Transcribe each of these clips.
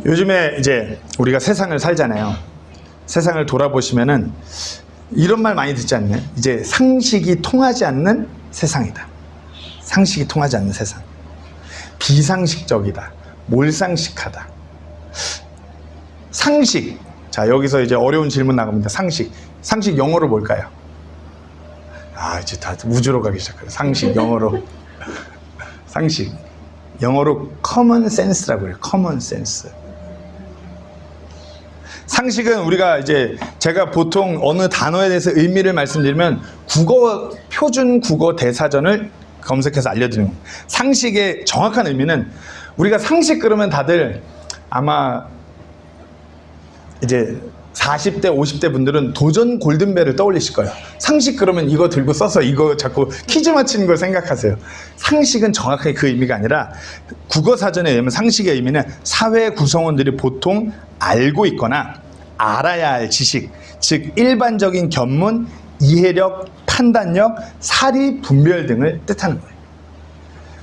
요즘에 이제 우리가 세상을 살잖아요. 세상을 돌아보시면은 이런 말 많이 듣지 않나요? 이제 상식이 통하지 않는 세상이다. 상식이 통하지 않는 세상. 비상식적이다. 몰상식하다. 상식. 자, 여기서 이제 어려운 질문 나갑니다. 상식. 상식 영어로 뭘까요? 아, 이제 다 우주로 가기 시작해요. 상식 영어로. 상식. 영어로 common sense라고 해요. common sense. 상식은 우리가 이제 제가 보통 어느 단어에 대해서 의미를 말씀드리면 표준 국어 대사전을 검색해서 알려드리는 거예요. 상식의 정확한 의미는 우리가 상식 그러면 다들 아마 이제 40대, 50대 분들은 도전 골든벨을 떠올리실 거예요. 상식 그러면 이거 들고 써서 이거 자꾸 퀴즈 맞히는 걸 생각하세요. 상식은 정확하게 그 의미가 아니라 국어사전에 의하면 상식의 의미는 사회 구성원들이 보통 알고 있거나 알아야 할 지식, 즉 일반적인 견문, 이해력, 판단력, 사리, 분별 등을 뜻하는 거예요.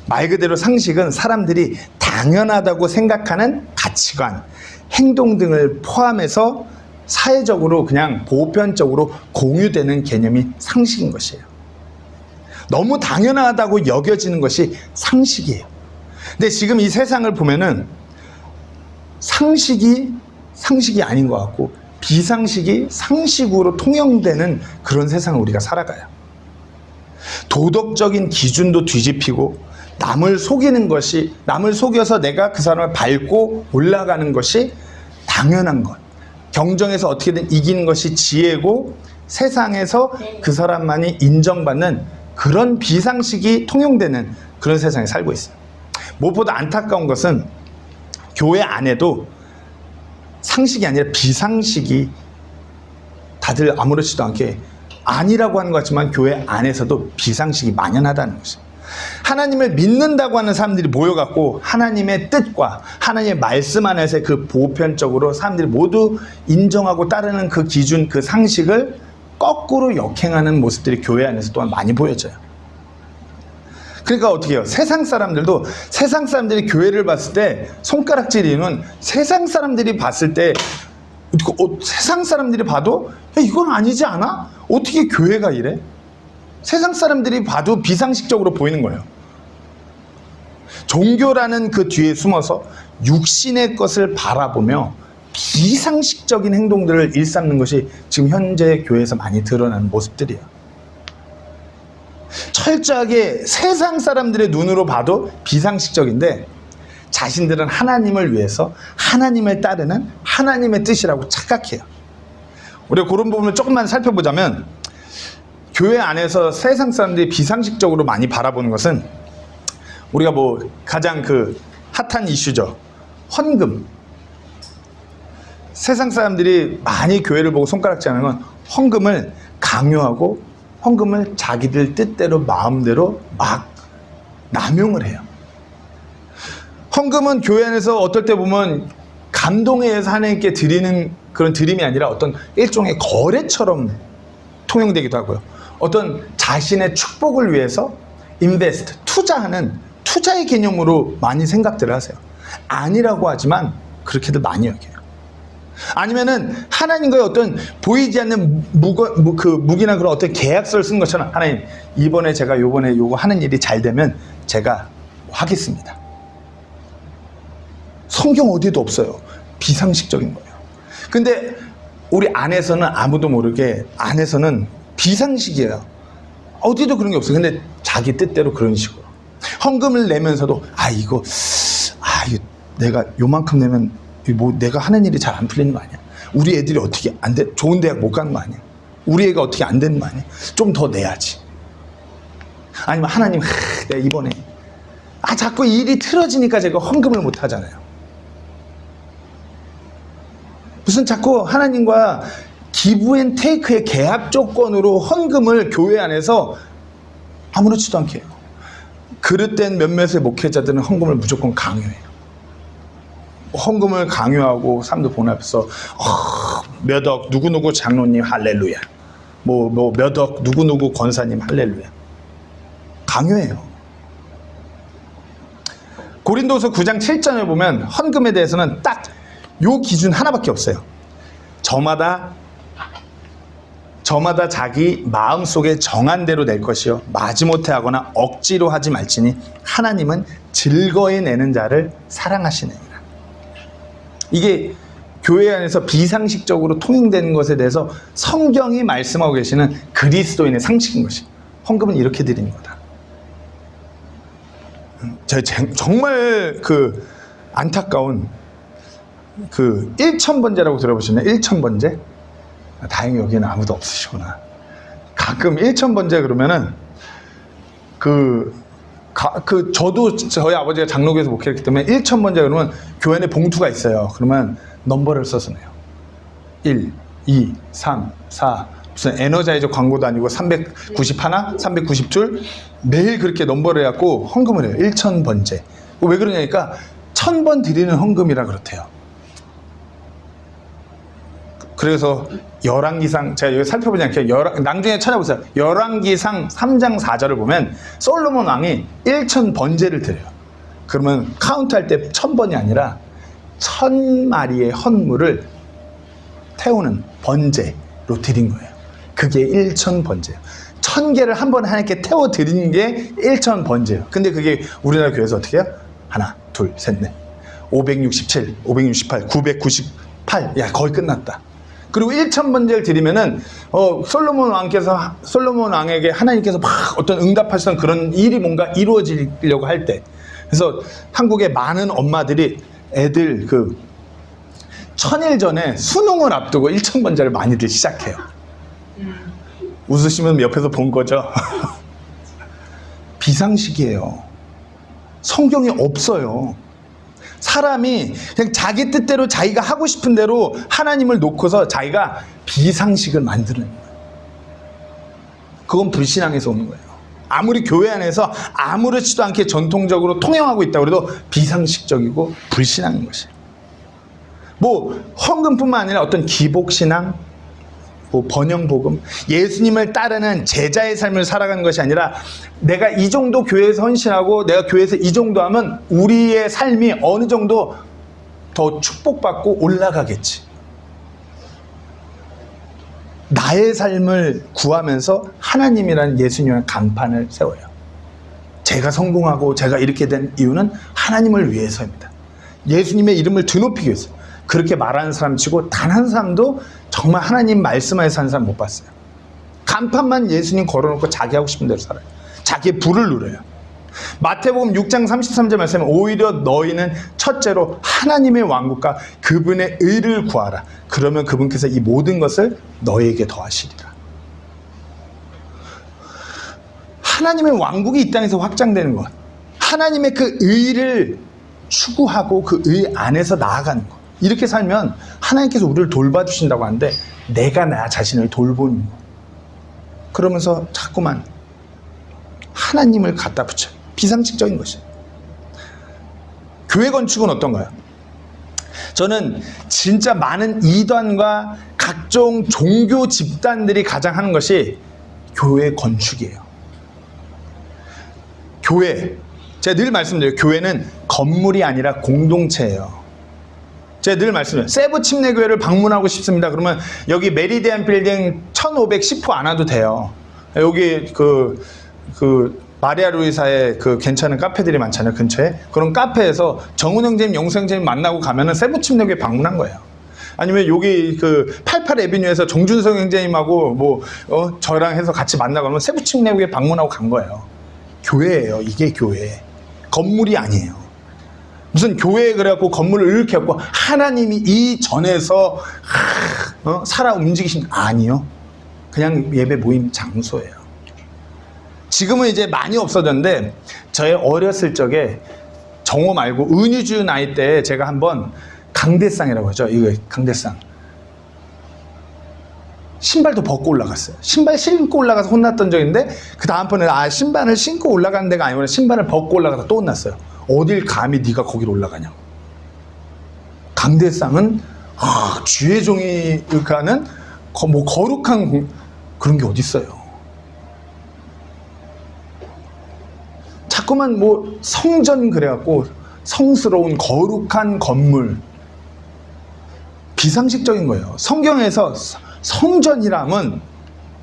말 그대로 상식은 사람들이 당연하다고 생각하는 가치관, 행동 등을 포함해서 사회적으로 그냥 보편적으로 공유되는 개념이 상식인 것이에요. 너무 당연하다고 여겨지는 것이 상식이에요. 근데 지금 이 세상을 보면은 상식이 아닌 것 같고 비상식이 상식으로 통용되는 그런 세상을 우리가 살아가요. 도덕적인 기준도 뒤집히고 남을 속여서 내가 그 사람을 밟고 올라가는 것이 당연한 것. 경쟁에서 어떻게든 이기는 것이 지혜고 세상에서 그 사람만이 인정받는 그런 비상식이 통용되는 그런 세상에 살고 있어요. 무엇보다 안타까운 것은 교회 안에도 상식이 아니라 비상식이 다들 아무렇지도 않게 아니라고 하는 것 같지만 교회 안에서도 비상식이 만연하다는 것이에요. 하나님을 믿는다고 하는 사람들이 모여갖고 하나님의 뜻과 하나님의 말씀 안에서 그 보편적으로 사람들이 모두 인정하고 따르는 그 기준, 그 상식을 거꾸로 역행하는 모습들이 교회 안에서 또한 많이 보여져요. 그러니까 어떻게 해요? 세상 사람들이 교회를 봤을 때 손가락질이는 세상 사람들이 봤을 때 세상 사람들이 봐도 야, 이건 아니지 않아? 어떻게 교회가 이래? 세상 사람들이 봐도 비상식적으로 보이는 거예요. 종교라는 그 뒤에 숨어서 육신의 것을 바라보며 비상식적인 행동들을 일삼는 것이 지금 현재 교회에서 많이 드러나는 모습들이에요. 철저하게 세상 사람들의 눈으로 봐도 비상식적인데 자신들은 하나님을 위해서 하나님을 따르는 하나님의 뜻이라고 착각해요. 우리가 그런 부분을 조금만 살펴보자면 교회 안에서 세상 사람들이 비상식적으로 많이 바라보는 것은 우리가 가장 그 핫한 이슈죠. 헌금. 세상 사람들이 많이 교회를 보고 손가락질하는 건 헌금을 강요하고 헌금을 자기들 뜻대로 마음대로 막 남용을 해요. 헌금은 교회 안에서 어떨 때 보면 감동에 의해서 하나님께 드리는 그런 드림이 아니라 어떤 일종의 거래처럼 통용되기도 하고요. 어떤 자신의 축복을 위해서 인베스트, 투자하는 투자의 개념으로 많이 생각들을 하세요. 아니라고 하지만 그렇게들 많이 여겨요. 아니면은 하나님과의 어떤 보이지 않는 무기나 그런 어떤 계약서를 쓴 것처럼 하나님 이번에 제가 요번에 요거 하는 일이 잘 되면 제가 하겠습니다. 성경 어디에도 없어요. 비상식적인 거예요. 근데 우리 안에서는 아무도 모르게 안에서는 비상식이에요. 어디도 그런 게 없어요. 근데 자기 뜻대로 그런 식으로 헌금을 내면서도 이거 내가 요만큼 내면 내가 하는 일이 잘 안 풀리는 거 아니야? 우리 애들이 어떻게 안 돼? 좋은 대학 못 가는 거 아니야? 우리 애가 어떻게 안 되는 거 아니야? 좀 더 내야지. 아니면 하나님 내가 이번에 자꾸 일이 틀어지니까 제가 헌금을 못 하잖아요. 무슨 자꾸 하나님과 기브 앤 테이크의 계약 조건으로 헌금을 교회 안에서 아무렇지도 않게 해요. 그릇된 몇몇의 목회자들은 헌금을 무조건 강요해요. 헌금을 강요하고 사람들 보는 앞에서 몇억 누구누구 장로님 할렐루야, 몇억 누구누구 권사님 할렐루야 강요해요. 고린도서 9장 7절에 보면 헌금에 대해서는 딱 요 기준 하나밖에 없어요. 저마다 자기 마음속에 정한 대로 낼 것이요 마지못해 하거나 억지로 하지 말지니 하나님은 즐거이 내는 자를 사랑하시느니라. 이게 교회 안에서 비상식적으로 통용되는 것에 대해서 성경이 말씀하고 계시는 그리스도인의 상식인 것이, 헌금은 이렇게 드리는 거다. 정말 그 안타까운 그 1,000번제라고 들어보셨나요? 1,000번제? 다행히 여기는 아무도 없으시구나. 가끔 1,000번제 그러면은 저도 저희 아버지가 장로교에서 목회했기 때문에 1,000번제 그러면 교회 내 봉투가 있어요. 그러면 넘버를 써서 내요. 1, 2, 3, 4 무슨 에너자이저 광고도 아니고 391, 390줄 매일 그렇게 넘버를 해갖고 헌금을 해요. 1,000번제. 왜 그러냐니까 1,000번 드리는 헌금이라 그렇대요. 그래서 열왕기상, 제가 여기 살펴보지 않게요. 나중에 찾아보세요. 열왕기상 3장 4절을 보면 솔로몬 왕이 1,000번제를 드려요. 그러면 카운트할 때 1,000번이 아니라 1,000마리의 헌물을 태우는 번제로 드린 거예요. 그게 1,000번제예요. 1,000개를 한 번에 하나님께 태워 드리는 게 1,000번제예요. 근데 그게 우리나라 교회에서 어떻게 해요? 하나, 둘, 셋, 넷. 567, 568, 998. 야, 거의 끝났다. 그리고 1,000번제를 드리면은 솔로몬 왕에게 하나님께서 막 어떤 응답하시던 그런 일이 뭔가 이루어지려고 할 때, 그래서 한국의 많은 엄마들이 애들 1,000일 전에 수능을 앞두고 1,000번제를 많이들 시작해요. 웃으시면 옆에서 본 거죠. 비상식이에요. 성경이 없어요. 사람이 그냥 자기 뜻대로 자기가 하고 싶은 대로 하나님을 놓고서 자기가 비상식을 만드는 거예요. 그건 불신앙에서 오는 거예요. 아무리 교회 안에서 아무렇지도 않게 전통적으로 통용하고 있다고 해도 비상식적이고 불신앙인 것이에요. 뭐 헌금뿐만 아니라 어떤 기복신앙, 뭐 번영복음, 예수님을 따르는 제자의 삶을 살아가는 것이 아니라 내가 이 정도 교회에서 헌신하고 내가 교회에서 이 정도 하면 우리의 삶이 어느 정도 더 축복받고 올라가겠지. 나의 삶을 구하면서 하나님이라는 예수님이라는 간판을 세워요. 제가 성공하고 제가 이렇게 된 이유는 하나님을 위해서입니다. 예수님의 이름을 드높이기 위해서. 그렇게 말하는 사람 치고 단 한 사람도 정말 하나님 말씀하에 사는 사람 못 봤어요. 간판만 예수님 걸어놓고 자기 하고 싶은 대로 살아요. 자기의 부를 누려요. 마태복음 6장 33절 말씀에 오히려 너희는 첫째로 하나님의 왕국과 그분의 의를 구하라. 그러면 그분께서 이 모든 것을 너희에게 더하시리라. 하나님의 왕국이 이 땅에서 확장되는 것, 하나님의 그 의를 추구하고 그 의 안에서 나아가는 것, 이렇게 살면 하나님께서 우리를 돌봐주신다고 하는데 내가 나 자신을 돌보는 것, 그러면서 자꾸만 하나님을 갖다 붙여요. 비상식적인 것이에요. 교회 건축은 어떤가요? 저는 진짜 많은 이단과 각종 종교 집단들이 가장 하는 것이 교회 건축이에요. 교회, 제가 늘 말씀드려요. 교회는 건물이 아니라 공동체예요. 제가 늘 말씀드려요. 세부 침례교회를 방문하고 싶습니다. 그러면 여기 메리디안 빌딩 1510호 안 와도 돼요. 여기 마리아 루이사의 괜찮은 카페들이 많잖아요, 근처에. 그런 카페에서 정훈 형제님, 영수 형제님 만나고 가면은 세부 침례교회 방문한 거예요. 아니면 여기 88 에비뉴에서 정준성 형제님하고 저랑 해서 같이 만나고 하면 세부 침례교회 방문하고 간 거예요. 교회예요. 이게 교회. 건물이 아니에요. 무슨 교회에 그래갖고 건물을 이렇게 갖고 하나님이 이 전에서 살아 움직이신, 아니요. 그냥 예배 모임 장소예요. 지금은 이제 많이 없어졌는데 저의 어렸을 적에 정오 말고 은유주 나이 때 제가 한번 강대상이라고 하죠. 이거 강대상. 신발도 벗고 올라갔어요. 신발 신고 올라가서 혼났던 적인데 그 다음번에 신발을 신고 올라가는 데가 아니고 신발을 벗고 올라가서 또 혼났어요. 어딜 감히 네가 거기로 올라가냐고. 강대상은 주의 종이 가는 거룩한 그런 게 어디 있어요. 자꾸만 성전 그래갖고 성스러운 거룩한 건물, 비상식적인 거예요. 성경에서 성전이라면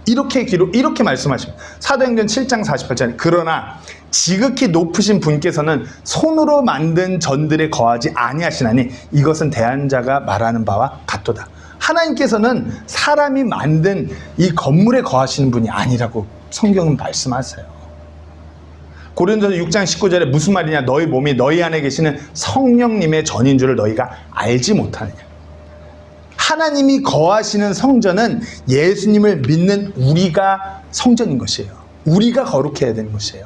이렇게 말씀하십니다. 사도행전 7장 48절에 그러나 지극히 높으신 분께서는 손으로 만든 전들에 거하지 아니하시나니 이것은 대한 자가 말하는 바와 같도다. 하나님께서는 사람이 만든 이 건물에 거하시는 분이 아니라고 성경은 말씀하세요. 고린도서 6장 19절에 무슨 말이냐? 너희 몸이 너희 안에 계시는 성령님의 전인 줄을 너희가 알지 못하느냐. 하나님이 거하시는 성전은 예수님을 믿는 우리가 성전인 것이에요. 우리가 거룩해야 되는 것이에요.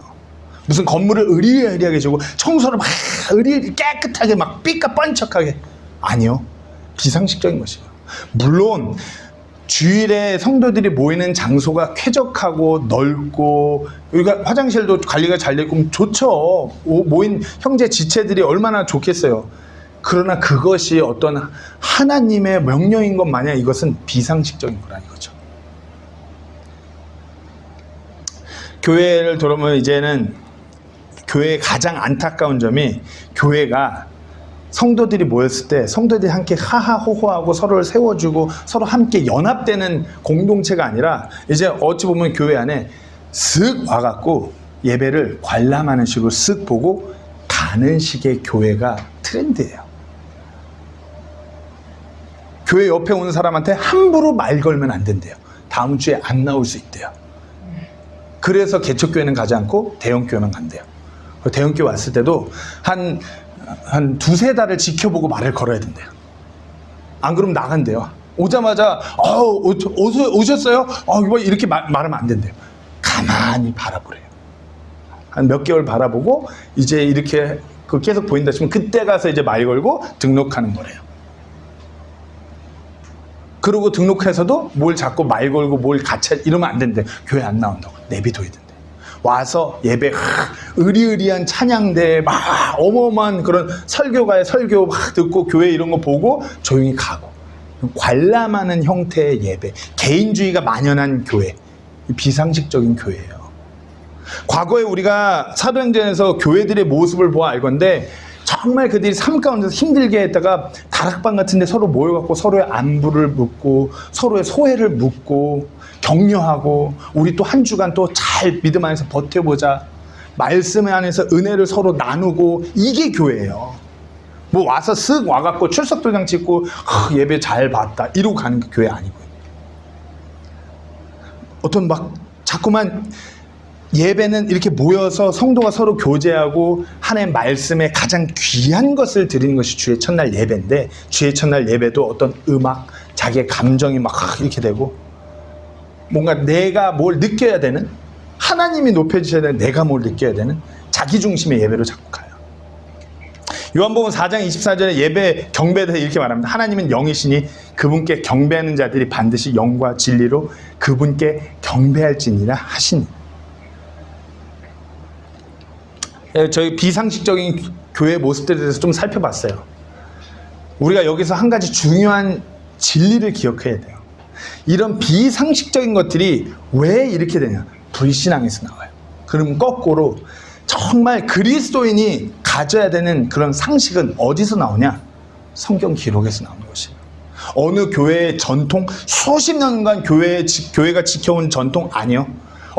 무슨 건물을 으리으리하게 주고 청소를 막 으리으리 깨끗하게 막 삐까뻔쩍하게, 아니요. 비상식적인 것이에요. 물론 주일에 성도들이 모이는 장소가 쾌적하고 넓고 여기가 화장실도 관리가 잘 되고 좋죠. 모인 형제 지체들이 얼마나 좋겠어요. 그러나 그것이 어떤 하나님의 명령인 것 마냥 이것은 비상식적인 거라 이거죠. 교회를 들어보면 이제는 교회의 가장 안타까운 점이, 교회가 성도들이 모였을 때 성도들이 함께 하하호호하고 서로를 세워주고 서로 함께 연합되는 공동체가 아니라, 이제 어찌 보면 교회 안에 쓱 와갖고 예배를 관람하는 식으로 쓱 보고 가는 식의 교회가 트렌드예요. 교회 옆에 오는 사람한테 함부로 말 걸면 안 된대요. 다음 주에 안 나올 수 있대요. 그래서 개척교회는 가지 않고 대형교회만 간대요. 대형교회 왔을 때도 한 두세 달을 지켜보고 말을 걸어야 된대요. 안 그러면 나간대요. 오자마자 오셨어요? 이렇게 말하면 안 된대요. 가만히 바라보래요. 한 몇 개월 바라보고 이제 이렇게 계속 보인다 싶으면 그때 가서 이제 말 걸고 등록하는 거래요. 그리고 등록해서도 뭘 자꾸 말 걸고 뭘 같이 이러면 안 된대. 교회 안 나온다고 내비둬야 된대. 와서 예배 으리으리한 찬양대 막 어마어마한 그런 설교가의 설교 막 듣고 교회 이런 거 보고 조용히 가고, 관람하는 형태의 예배, 개인주의가 만연한 교회, 비상식적인 교회예요. 과거에 우리가 사도행전에서 교회들의 모습을 보아 알건데, 정말 그들이 삶 가운데서 힘들게 했다가 다락방 같은 데 서로 모여갖고 서로의 안부를 묻고 서로의 소회를 묻고 격려하고, 우리 또 한 주간 또 잘 믿음 안에서 버텨보자, 말씀 안에서 은혜를 서로 나누고, 이게 교회예요. 뭐 와서 쓱 와갖고 출석도장 찍고 예배 잘 봤다 이러고 가는 게 교회 아니고요. 어떤 막 자꾸만 예배는 이렇게 모여서 성도가 서로 교제하고 하나님의 말씀에 가장 귀한 것을 드리는 것이 주의 첫날 예배인데, 주의 첫날 예배도 어떤 음악, 자기의 감정이 막 이렇게 되고, 뭔가 내가 뭘 느껴야 되는, 하나님이 높여주셔야 되는, 내가 뭘 느껴야 되는 자기 중심의 예배로 자꾸 가요. 요한복음 4장 24절에 예배 경배에 대해서 이렇게 말합니다. 하나님은 영이시니 그분께 경배하는 자들이 반드시 영과 진리로 그분께 경배할지니라 하시니. 저희 비상식적인 교회 모습들에 대해서 좀 살펴봤어요. 우리가 여기서 한 가지 중요한 진리를 기억해야 돼요. 이런 비상식적인 것들이 왜 이렇게 되냐? 불신앙에서 나와요. 그럼 거꾸로 정말 그리스도인이 가져야 되는 그런 상식은 어디서 나오냐? 성경 기록에서 나오는 것이에요. 어느 교회의 전통, 수십 년간 교회가 지켜온 전통 아니요.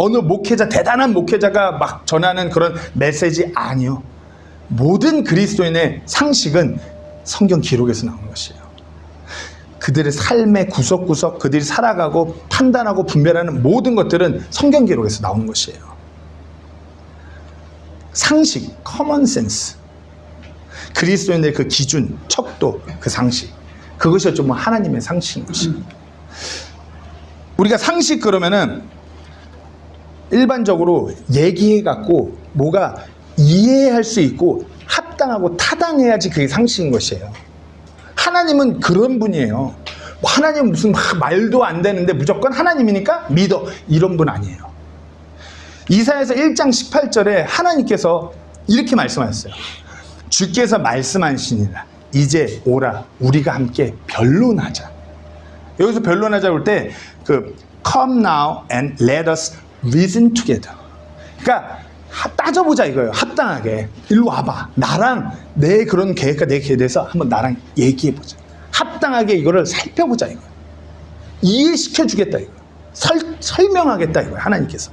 어느 목회자, 대단한 목회자가 막 전하는 그런 메시지 아니요. 모든 그리스도인의 상식은 성경 기록에서 나오는 것이에요. 그들의 삶의 구석구석, 그들이 살아가고 판단하고 분별하는 모든 것들은 성경 기록에서 나오는 것이에요. 상식, 커먼 센스, 그리스도인의 그 기준, 척도, 그 상식, 그것이 좀 하나님의 상식인 것이에요. 우리가 상식 그러면은 일반적으로 얘기해갖고 뭐가 이해할 수 있고 합당하고 타당해야지 그게 상식인 것이에요. 하나님은 그런 분이에요. 하나님은 무슨 말도 안 되는데 무조건 하나님이니까 믿어, 이런 분 아니에요. 이사야서 1장 18절에 하나님께서 이렇게 말씀하셨어요. 주께서 말씀하시니라 이제 오라 우리가 함께 변론하자. 여기서 변론하자 볼 때 그 come now and let us reason together. 그러니까 따져보자 이거예요. 합당하게 일로 와봐. 나랑 내 그런 계획과 내 계획에 대해서 한번 나랑 얘기해보자. 합당하게 이거를 살펴보자 이거. 이해시켜 주겠다 이거. 설명하겠다 이거 하나님께서.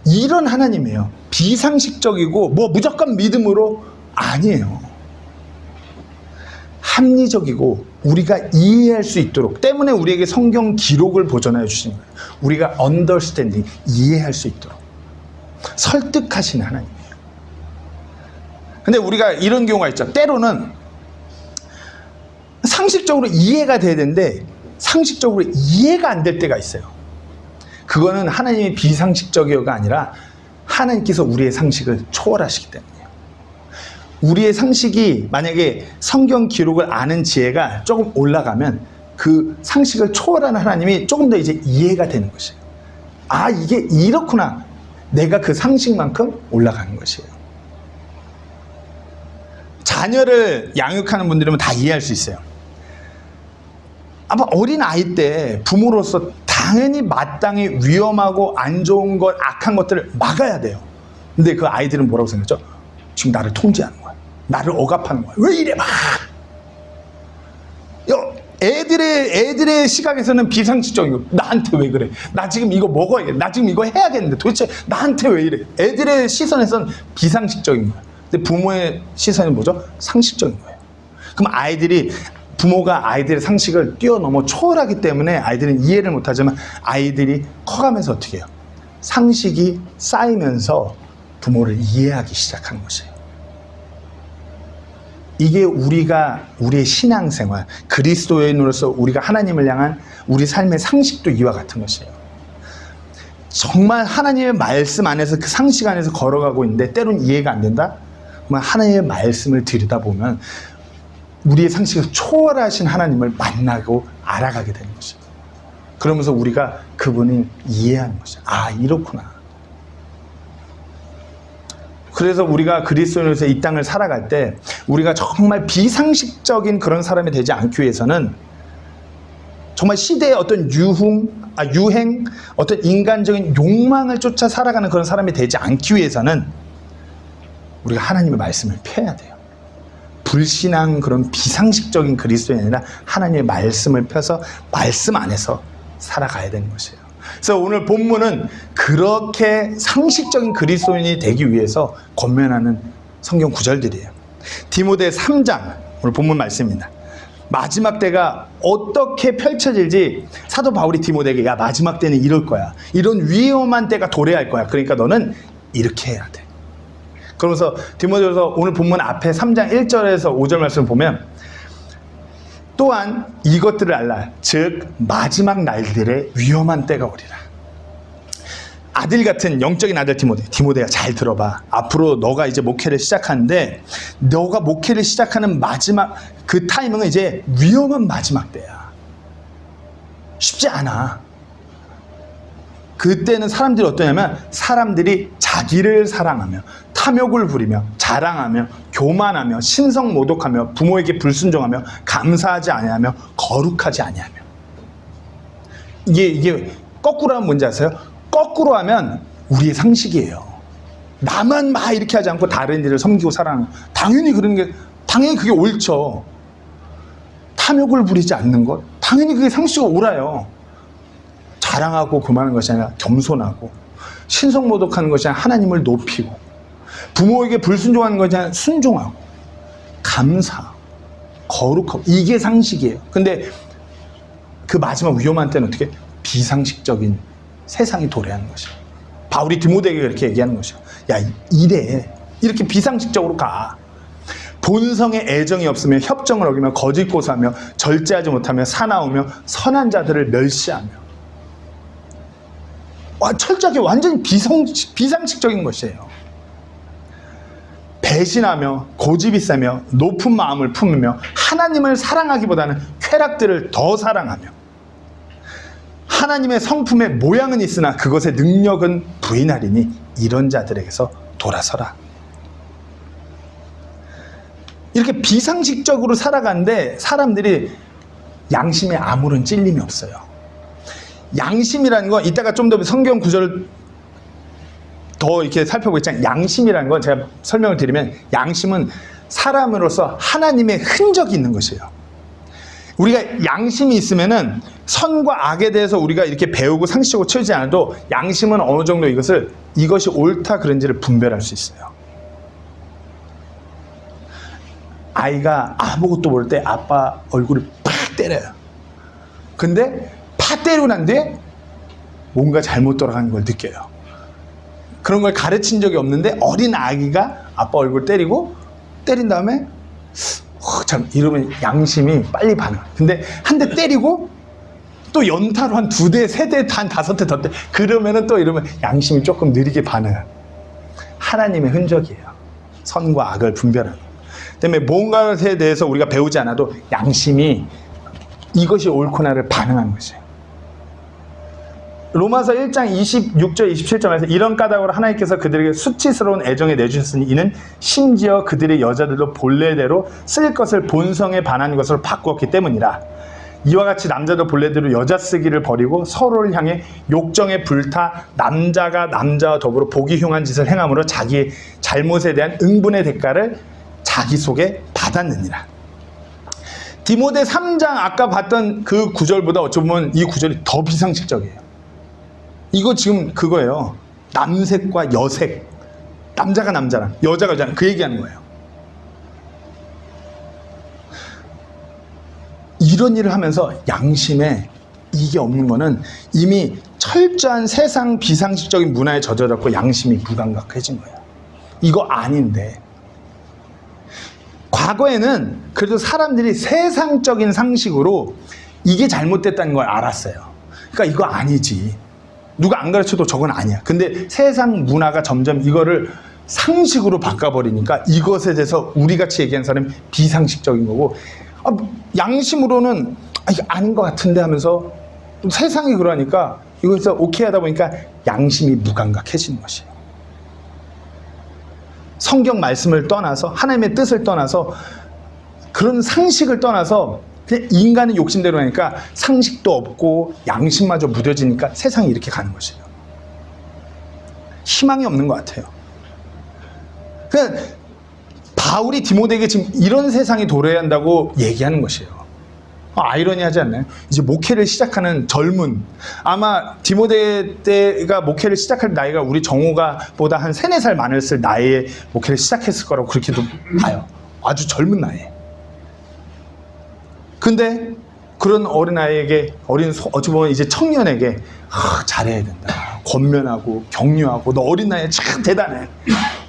이런 하나님이에요. 비상식적이고 뭐 무조건 믿음으로 아니에요. 합리적이고 우리가 이해할 수 있도록 때문에 우리에게 성경 기록을 보존하여 주시는 거예요. 우리가 understanding 이해할 수 있도록 설득하시는 하나님이에요. 근데 우리가 이런 경우가 있죠. 때로는 상식적으로 이해가 돼야 되는데 상식적으로 이해가 안 될 때가 있어요. 그거는 하나님이 비상식적이어가 아니라 하나님께서 우리의 상식을 초월하시기 때문이에요. 우리의 상식이 만약에 성경 기록을 아는 지혜가 조금 올라가면 그 상식을 초월하는 하나님이 조금 더 이제 이해가 되는 것이에요. 아, 이게 이렇구나. 내가 그 상식만큼 올라가는 것이에요. 자녀를 양육하는 분들이면 다 이해할 수 있어요. 아마 어린 아이 때 부모로서 당연히 마땅히 위험하고 안 좋은 것, 악한 것들을 막아야 돼요. 근데 그 아이들은 뭐라고 생각했죠? 지금 나를 통제하는 거야. 나를 억압하는 거야. 왜 이래 막. 애들의 시각에서는 비상식적인 거. 나한테 왜 그래? 나 지금 이거 먹어야겠다. 나 지금 이거 해야겠는데 도대체 나한테 왜 이래? 애들의 시선에서는 비상식적인 거야. 근데 부모의 시선은 뭐죠? 상식적인 거예요. 그럼 부모가 아이들의 상식을 뛰어넘어 초월하기 때문에 아이들은 이해를 못하지만 아이들이 커가면서 어떻게 해요? 상식이 쌓이면서 부모를 이해하기 시작하는 것이에요. 이게 우리의 신앙생활, 그리스도인으로서 우리가 하나님을 향한 우리 삶의 상식도 이와 같은 것이에요. 정말 하나님의 말씀 안에서 그 상식 안에서 걸어가고 있는데 때로는 이해가 안 된다? 그러면 하나님의 말씀을 들여다보면 우리의 상식을 초월하신 하나님을 만나고 알아가게 되는 것이에요. 그러면서 우리가 그분을 이해하는 것이에요. 아, 이렇구나. 그래서 우리가 그리스도인으로서 이 땅을 살아갈 때 우리가 정말 비상식적인 그런 사람이 되지 않기 위해서는 정말 시대의 어떤 유행, 어떤 인간적인 욕망을 쫓아 살아가는 그런 사람이 되지 않기 위해서는 우리가 하나님의 말씀을 펴야 돼요. 불신앙 그런 비상식적인 그리스도인이 아니라 하나님의 말씀을 펴서 말씀 안에서 살아가야 되는 것이에요. 그래서 오늘 본문은 그렇게 상식적인 그리스도인이 되기 위해서 권면하는 성경 구절들이에요. 디모데 3장 오늘 본문 말씀입니다. 마지막 때가 어떻게 펼쳐질지 사도 바울이 디모데에게 야 마지막 때는 이럴 거야. 이런 위험한 때가 도래할 거야. 그러니까 너는 이렇게 해야 돼. 그러면서 디모데후서 오늘 본문 앞에 3장 1절에서 5절 말씀을 보면 또한 이것들을 알라. 즉 마지막 날들의 위험한 때가 오리라. 아들 같은 영적인 아들 디모데야 잘 들어봐. 앞으로 너가 이제 목회를 시작하는데 너가 목회를 시작하는 마지막 그 타이밍은 이제 위험한 마지막 때야. 쉽지 않아. 그때는 사람들이 어떠냐면 사람들이 자기를 사랑하며 탐욕을 부리며 자랑하며 교만하며 신성모독하며 부모에게 불순종하며 감사하지 아니하며 거룩하지 아니하며. 이게 거꾸로 하면 뭔지 아세요? 거꾸로 하면 우리의 상식이에요. 나만 막 이렇게 하지 않고 다른 이를 섬기고 사랑하는 거. 당연히 그게 옳죠. 탐욕을 부리지 않는 것 당연히 그게 상식으로 옳아요. 자랑하고 교만하는 것이 아니라 겸손하고 신성모독하는 것이 아니라 하나님을 높이고 부모에게 불순종하는 것이 아니라 순종하고 감사, 거룩하고 이게 상식이에요. 근데 그 마지막 위험한 때는 어떻게? 비상식적인 세상이 도래하는 것이에요. 바울이 디모데에게 이렇게 얘기하는 것이에요. 야 이래. 이렇게 비상식적으로 가. 본성의 애정이 없으며 협정을 어기며 거짓 고사하며 절제하지 못하며 사나우며 선한 자들을 멸시하며. 철저하게 완전히 비상식적인 것이에요. 배신하며 고집이 세며 높은 마음을 품으며 하나님을 사랑하기보다는 쾌락들을 더 사랑하며 하나님의 성품의 모양은 있으나 그것의 능력은 부인하리니 이런 자들에게서 돌아서라. 이렇게 비상식적으로 살아가는데 사람들이 양심에 아무런 찔림이 없어요. 양심이라는 건 이따가 좀 더 성경 구절을 더 이렇게 살펴보겠지만 양심이라는 건 제가 설명을 드리면 양심은 사람으로서 하나님의 흔적이 있는 것이에요. 우리가 양심이 있으면은 선과 악에 대해서 우리가 이렇게 배우고 상식적으로 채우지 않아도 양심은 어느 정도 이것이 옳다 그런지를 분별할 수 있어요. 아이가 아무것도 모를 때 아빠 얼굴을 팍 때려요. 근데 팍 때리고 난 뒤에 뭔가 잘못 돌아가는 걸 느껴요. 그런 걸 가르친 적이 없는데 어린 아기가 아빠 얼굴 때린 다음에 참 이러면 양심이 빨리 반응. 근데 한 대 때리고 또 연타로 한 2대, 3대, 한 5대 더 때 그러면은 또 이러면 양심이 조금 느리게 반응해요. 하나님의 흔적이에요. 선과 악을 분별하는. 때문에 뭔가에 대해서 우리가 배우지 않아도 양심이 이것이 옳구나를 반응하는 것이에요. 로마서 1장 26절 27절에서 이런 까닭으로 하나님께서 그들에게 수치스러운 애정에 내주셨으니 이는 심지어 그들의 여자들도 본래대로 쓸 것을 본성에 반한 것으로 바꾸었기 때문이라. 이와 같이 남자도 본래대로 여자 쓰기를 버리고 서로를 향해 욕정에 불타 남자가 남자와 더불어 보기 흉한 짓을 행함으로 자기의 잘못에 대한 응분의 대가를 자기 속에 받았느니라. 디모데 3장 아까 봤던 그 구절보다 어쩌면 이 구절이 더 비상식적이에요. 이거 지금 그거예요. 남색과 여색. 남자가 남자랑 여자가 여자랑 그 얘기하는 거예요. 이런 일을 하면서 양심에 이게 없는 거는 이미 철저한 세상 비상식적인 문화에 젖어졌고 양심이 무감각해진 거예요. 이거 아닌데. 과거에는 그래도 사람들이 세상적인 상식으로 이게 잘못됐다는 걸 알았어요. 그러니까 이거 아니지. 누가 안 가르쳐도 저건 아니야. 근데 세상 문화가 점점 이거를 상식으로 바꿔버리니까 이것에 대해서 우리같이 얘기하는 사람이 비상식적인 거고, 양심으로는 이거 아닌 것 같은데 하면서 세상이 그러니까 이거에서 오케이 하다 보니까 양심이 무감각해지는 것이에요. 성경 말씀을 떠나서 하나님의 뜻을 떠나서 그런 상식을 떠나서 그냥 인간의 욕심대로 하니까 상식도 없고 양심마저 무뎌지니까 세상이 이렇게 가는 것이에요. 희망이 없는 것 같아요. 그러니까 바울이 디모데에게 지금 이런 세상이 도래해야 한다고 얘기하는 것이에요. 아이러니하지 않나요? 이제 목회를 시작하는 젊은, 아마 디모데 때가 목회를 시작할 나이가 우리 정호가 보다 한 3, 4살 많았을 나이에 목회를 시작했을 거라고 그렇게도 봐요. 아주 젊은 나이에. 근데 그런 어린아이에게, 어찌 보면 이제 청년에게 잘해야 된다, 권면하고 격려하고 너 어린 나이에 참 대단해,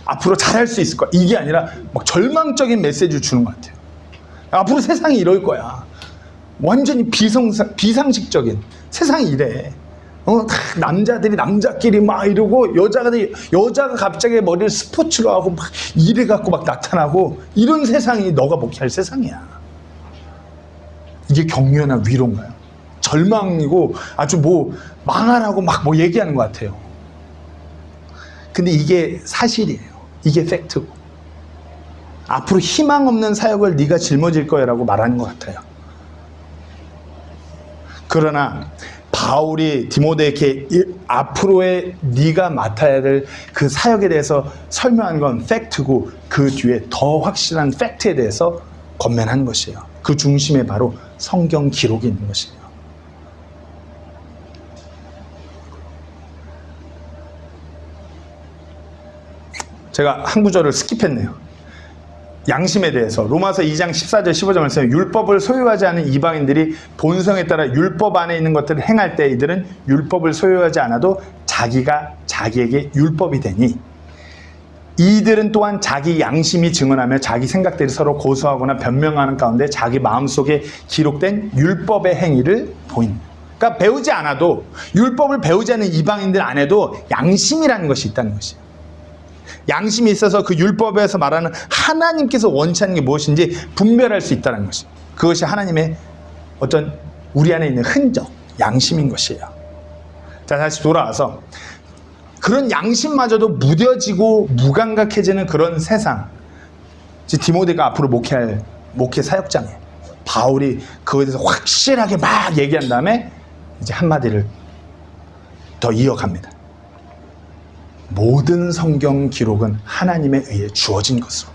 앞으로 잘할 수 있을 거야, 이게 아니라 막 절망적인 메시지를 주는 것 같아요. 앞으로 세상이 이럴 거야. 완전히 비상식적인 세상이 이래. 남자들이 남자끼리 막 이러고 여자가 갑자기 머리를 스포츠로 하고 막 이래 갖고 막 나타나고, 이런 세상이 너가 목회할 세상이야. 이게 격려나 위로인가요? 절망이고 아주 뭐 망하라고 막 뭐 얘기하는 것 같아요. 근데 이게 사실이에요. 이게 팩트고, 앞으로 희망 없는 사역을 네가 짊어질 거야라고 말하는 것 같아요. 그러나 바울이 디모데에게 앞으로의 네가 맡아야 될 그 사역에 대해서 설명한 건 팩트고, 그 뒤에 더 확실한 팩트에 대해서 권면한 것이에요. 그 중심에 바로 성경 기록이 있는 것이에요. 제가 한 구절을 스킵했네요. 양심에 대해서 로마서 2장 14절 15절 말씀, 율법을 소유하지 않은 이방인들이 본성에 따라 율법 안에 있는 것들을 행할 때 이들은 율법을 소유하지 않아도 자기가 자기에게 율법이 되니, 이들은 또한 자기 양심이 증언하며 자기 생각들이 서로 고소하거나 변명하는 가운데 자기 마음속에 기록된 율법의 행위를 보인다. 그러니까 배우지 않아도, 율법을 배우지 않은 이방인들 안에도 양심이라는 것이 있다는 것이에요. 양심이 있어서 그 율법에서 말하는 하나님께서 원치 않는 게 무엇인지 분별할 수 있다는 것이에요. 그것이 하나님의 어떤 우리 안에 있는 흔적, 양심인 것이에요. 자, 다시 돌아와서 그런 양심마저도 무뎌지고 무감각해지는 그런 세상, 디모데가 앞으로 목회 사역장이에요. 바울이 그거에 대해서 확실하게 막 얘기한 다음에 이제 한마디를 더 이어갑니다. 모든 성경 기록은 하나님에 의해 주어진 것으로.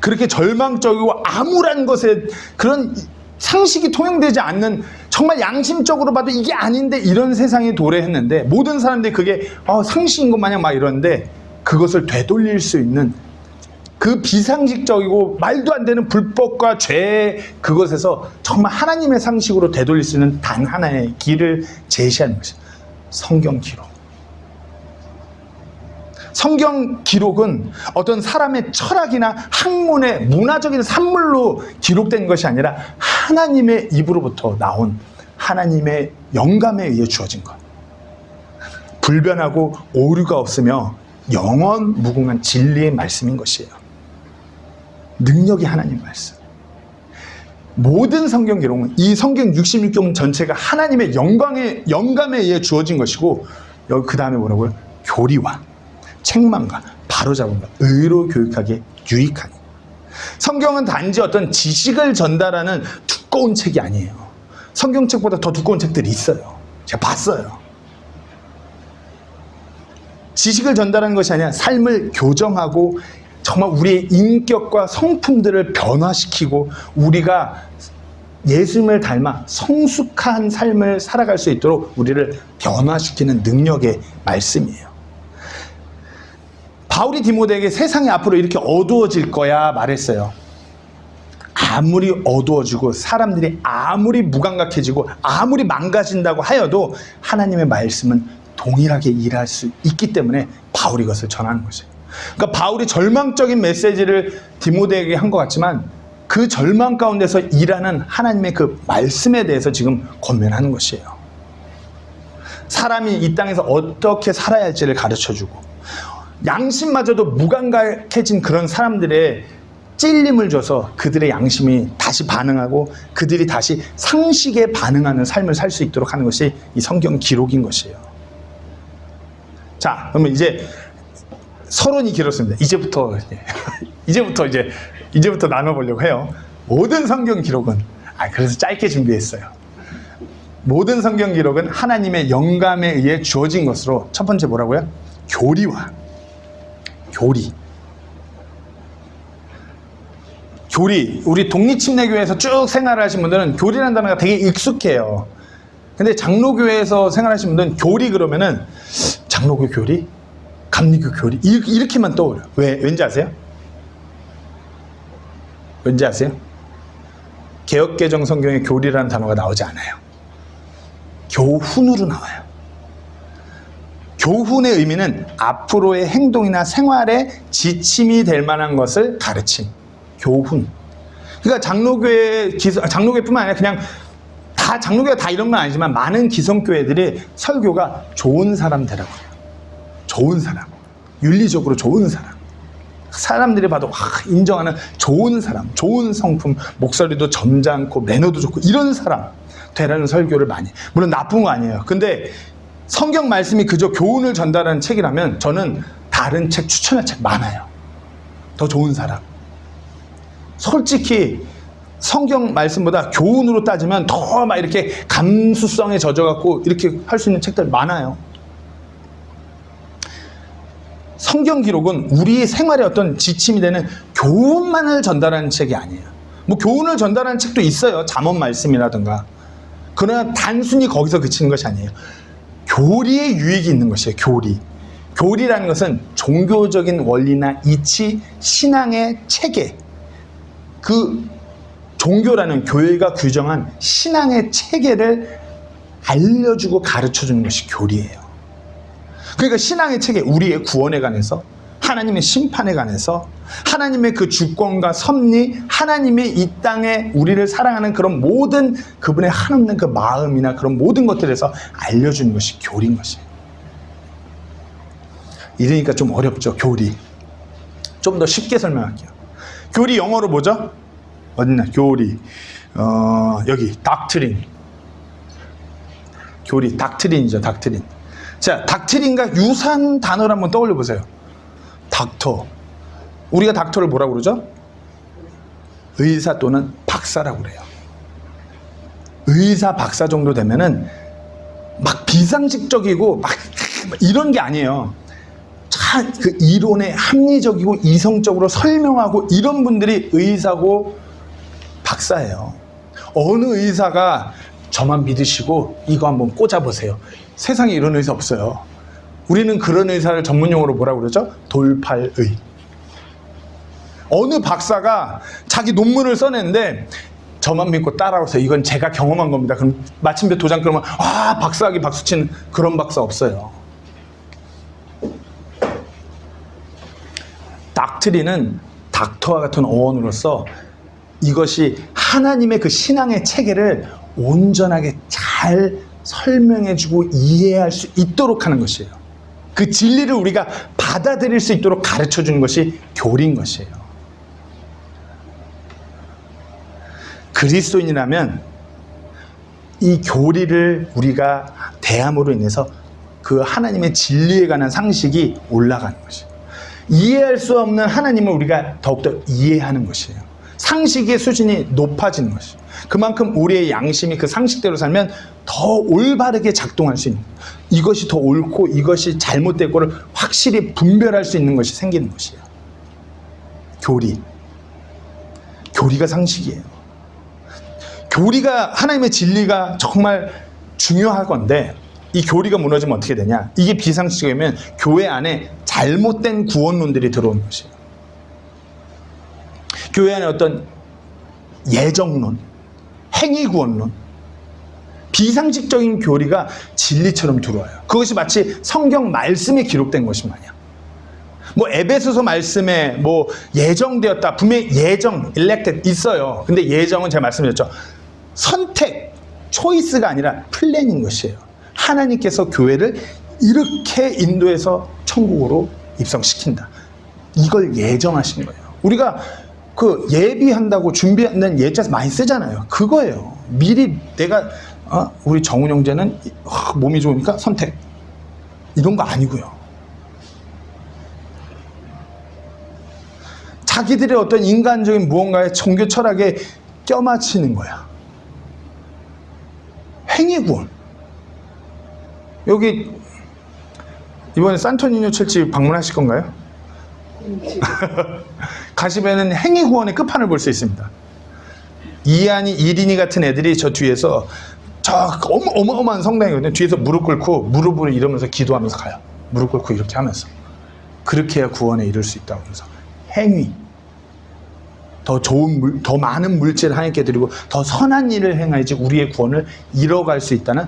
그렇게 절망적이고 암울한 것에 그런 상식이 통용되지 않는, 정말 양심적으로 봐도 이게 아닌데 이런 세상에 도래했는데, 모든 사람들이 그게 상식인 것 마냥 막 이러는데, 그것을 되돌릴 수 있는 그 비상식적이고 말도 안 되는 불법과 죄, 그것에서 정말 하나님의 상식으로 되돌릴 수 있는 단 하나의 길을 제시하는 것이 성경 기록. 성경 기록은 어떤 사람의 철학이나 학문의 문화적인 산물로 기록된 것이 아니라 하나님의 입으로부터 나온 하나님의 영감에 의해 주어진 것. 불변하고 오류가 없으며 영원 무궁한 진리의 말씀인 것이에요. 능력이 하나님 말씀. 모든 성경 기록은, 이 성경 66권 전체가 하나님의 영감에 의해 주어진 것이고, 여기 그 다음에 뭐라고요? 교리와 책망과 바로잡음과 의로 교육하기에 유익하니. 성경은 단지 어떤 지식을 전달하는 두꺼운 책이 아니에요. 성경책보다 더 두꺼운 책들이 있어요. 제가 봤어요. 지식을 전달하는 것이 아니라 삶을 교정하고 정말 우리의 인격과 성품들을 변화시키고 우리가 예수님을 닮아 성숙한 삶을 살아갈 수 있도록 우리를 변화시키는 능력의 말씀이에요. 바울이 디모데에게 세상이 앞으로 이렇게 어두워질 거야 말했어요. 아무리 어두워지고 사람들이 아무리 무감각해지고 아무리 망가진다고 하여도 하나님의 말씀은 동일하게 일할 수 있기 때문에 바울이 이것을 전하는 것이에요. 그러니까 바울이 절망적인 메시지를 디모데에게 한 것 같지만 그 절망 가운데서 일하는 하나님의 그 말씀에 대해서 지금 권면하는 것이에요. 사람이 이 땅에서 어떻게 살아야 할지를 가르쳐주고 양심마저도 무감각해진 그런 사람들의 찔림을 줘서 그들의 양심이 다시 반응하고 그들이 다시 상식에 반응하는 삶을 살 수 있도록 하는 것이 이 성경 기록인 것이에요. 자, 그러면 이제 서론이 길었습니다. 이제부터 나눠보려고 해요. 모든 성경 기록은, 그래서 짧게 준비했어요. 모든 성경 기록은 하나님의 영감에 의해 주어진 것으로, 첫 번째 뭐라고요? 교리와 교리. 우리 독립침례교회에서 쭉 생활을 하신 분들은 교리라는 단어가 되게 익숙해요. 근데 장로교회에서 생활하신 분들은 교리 그러면은 장로교 교리? 감리교 교리? 이렇게만 떠올려요. 왠지 아세요? 왠지 아세요? 개역개정 성경에 교리라는 단어가 나오지 않아요. 교훈으로 나와요. 교훈의 의미는 앞으로의 행동이나 생활에 지침이 될 만한 것을 가르침. 교훈. 그러니까 장로교회뿐만 아니라 그냥 다 장로교회가 다 이런 건 아니지만 많은 기성교회들이 설교가 좋은 사람 되라고 해요. 좋은 사람. 윤리적으로 좋은 사람. 사람들이 봐도 인정하는 좋은 사람, 좋은 성품, 목소리도 점잖고 매너도 좋고 이런 사람 되라는 설교를 많이. 물론 나쁜 거 아니에요. 근데 성경 말씀이 그저 교훈을 전달하는 책이라면 저는 다른 책 추천할 책 많아요. 더 좋은 사람. 솔직히 성경 말씀보다 교훈으로 따지면 더 막 이렇게 감수성에 젖어갖고 이렇게 할 수 있는 책들 많아요. 성경 기록은 우리 생활의 어떤 지침이 되는 교훈만을 전달하는 책이 아니에요. 뭐 교훈을 전달하는 책도 있어요. 잠언 말씀이라든가. 그러나 단순히 거기서 그치는 것이 아니에요. 교리의 유익이 있는 것이에요. 교리라는 것은 종교적인 원리나 이치, 신앙의 체계, 그 종교라는 교회가 규정한 신앙의 체계를 알려주고 가르쳐주는 것이 교리예요. 그러니까 신앙의 체계, 우리의 구원에 관해서, 하나님의 심판에 관해서, 하나님의 그 주권과 섭리, 하나님의 이 땅에 우리를 사랑하는 그런 모든 그분의 한없는 그 마음이나 그런 모든 것들에서 알려주는 것이 교리인 것이에요. 이러니까 좀 어렵죠, 교리. 좀 더 쉽게 설명할게요. 교리 영어로 뭐죠? 어딨나? 교리. 여기 닥트린. 교리 닥트린이죠. 닥트린. 자, 닥트린과 유사한 단어를 한번 떠올려 보세요. 닥터. 우리가 닥터를 뭐라고 그러죠? 의사 또는 박사라고 그래요. 의사 박사 정도 되면은 막 비상식적이고 막 이런 게 아니에요. 그 이론에 합리적이고 이성적으로 설명하고 이런 분들이 의사고 박사예요. 어느 의사가 저만 믿으시고 이거 한번 꽂아보세요. 세상에 이런 의사 없어요. 우리는 그런 의사를 전문용어로 뭐라고 그러죠? 돌팔의. 어느 박사가 자기 논문을 써냈는데 저만 믿고 따라오세요. 이건 제가 경험한 겁니다. 그럼 마침표 도장 그러면 박사하기 박수치는 그런 박사 없어요. 닥트리는 닥터와 같은 어원으로서 이것이 하나님의 그 신앙의 체계를 온전하게 잘 설명해주고 이해할 수 있도록 하는 것이에요. 그 진리를 우리가 받아들일 수 있도록 가르쳐주는 것이 교리인 것이에요. 그리스도인이라면 이 교리를 우리가 대함으로 인해서 그 하나님의 진리에 관한 상식이 올라가는 것이에요. 이해할 수 없는 하나님을 우리가 더욱더 이해하는 것이에요. 상식의 수준이 높아지는 것이에요. 그만큼 우리의 양심이 그 상식대로 살면 더 올바르게 작동할 수 있는, 이것이 더 옳고 이것이 잘못됐고를 확실히 분별할 수 있는 것이 생기는 것이에요. 교리가 상식이에요. 교리가, 하나님의 진리가 정말 중요하건데 이 교리가 무너지면 어떻게 되냐? 이게 비상식적이면 교회 안에 잘못된 구원론들이 들어오는 것이에요. 교회 안에 어떤 예정론, 행위구원론, 비상식적인 교리가 진리처럼 들어와요. 그것이 마치 성경 말씀에 기록된 것이 마냥. 에베소서 말씀에 예정되었다. 분명히 예정, elected 있어요. 근데 예정은 제가 말씀드렸죠. 선택, 초이스가 아니라 플랜인 것이에요. 하나님께서 교회를 이렇게 인도해서 천국으로 입성시킨다. 이걸 예정하신 거예요. 우리가 그 예비한다고 준비한다는 예자에서 많이 쓰잖아요. 그거예요. 미리 내가 우리 정훈 형제는 몸이 좋으니까 선택. 이런 거 아니고요. 자기들의 어떤 인간적인 무언가의 종교 철학에 껴맞추는 거야. 행위구원. 여기 이번에 산토니뉴 철치 방문하실 건가요? 가시면은 행위구원의 끝판을 볼 수 있습니다. 이한이, 이린이 같은 애들이 저 뒤에서 어마어마한 성당이거든요. 뒤에서 무릎 꿇고 무릎을 이러면서 기도하면서 가요. 무릎 꿇고 이렇게 하면서. 그렇게 해야 구원에 이를 수 있다고 하면서. 행위. 더 좋은 더 많은 물질을 하나님께 드리고 더 선한 일을 행해야지 우리의 구원을 이뤄갈 수 있다는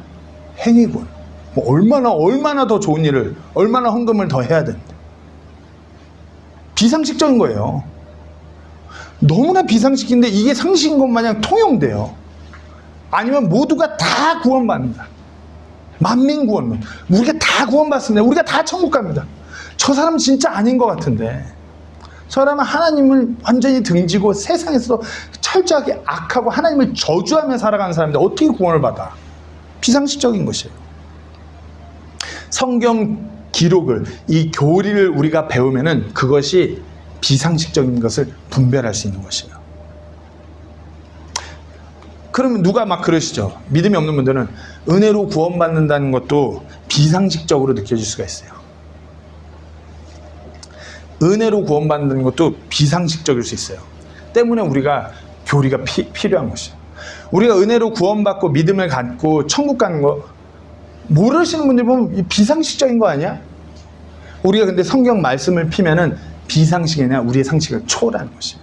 행위구원. 얼마나 더 좋은 일을, 얼마나 헌금을 더 해야 되는데. 비상식적인 거예요. 너무나 비상식인데 이게 상식인 것 마냥 통용돼요. 아니면 모두가 다 구원받는다. 만민구원론. 우리가 다 구원받습니다. 우리가 다 천국 갑니다. 저 사람 진짜 아닌 것 같은데. 저 사람은 하나님을 완전히 등지고 세상에서 철저하게 악하고 하나님을 저주하며 살아가는 사람인데 어떻게 구원을 받아? 비상식적인 것이에요. 성경 기록을, 이 교리를 우리가 배우면은 그것이 비상식적인 것을 분별할 수 있는 것이에요. 그러면 누가 막 그러시죠? 믿음이 없는 분들은 은혜로 구원받는다는 것도 비상식적으로 느껴질 수가 있어요. 은혜로 구원받는 것도 비상식적일 수 있어요. 때문에 우리가 교리가 필요한 것이에요. 우리가 은혜로 구원받고 믿음을 갖고 천국 가는 거 모르시는 분들 보면 비상식적인 거 아니야? 우리가 근데 성경 말씀을 피면은 비상식이 아니라 우리의 상식을 초월하는 것이에요.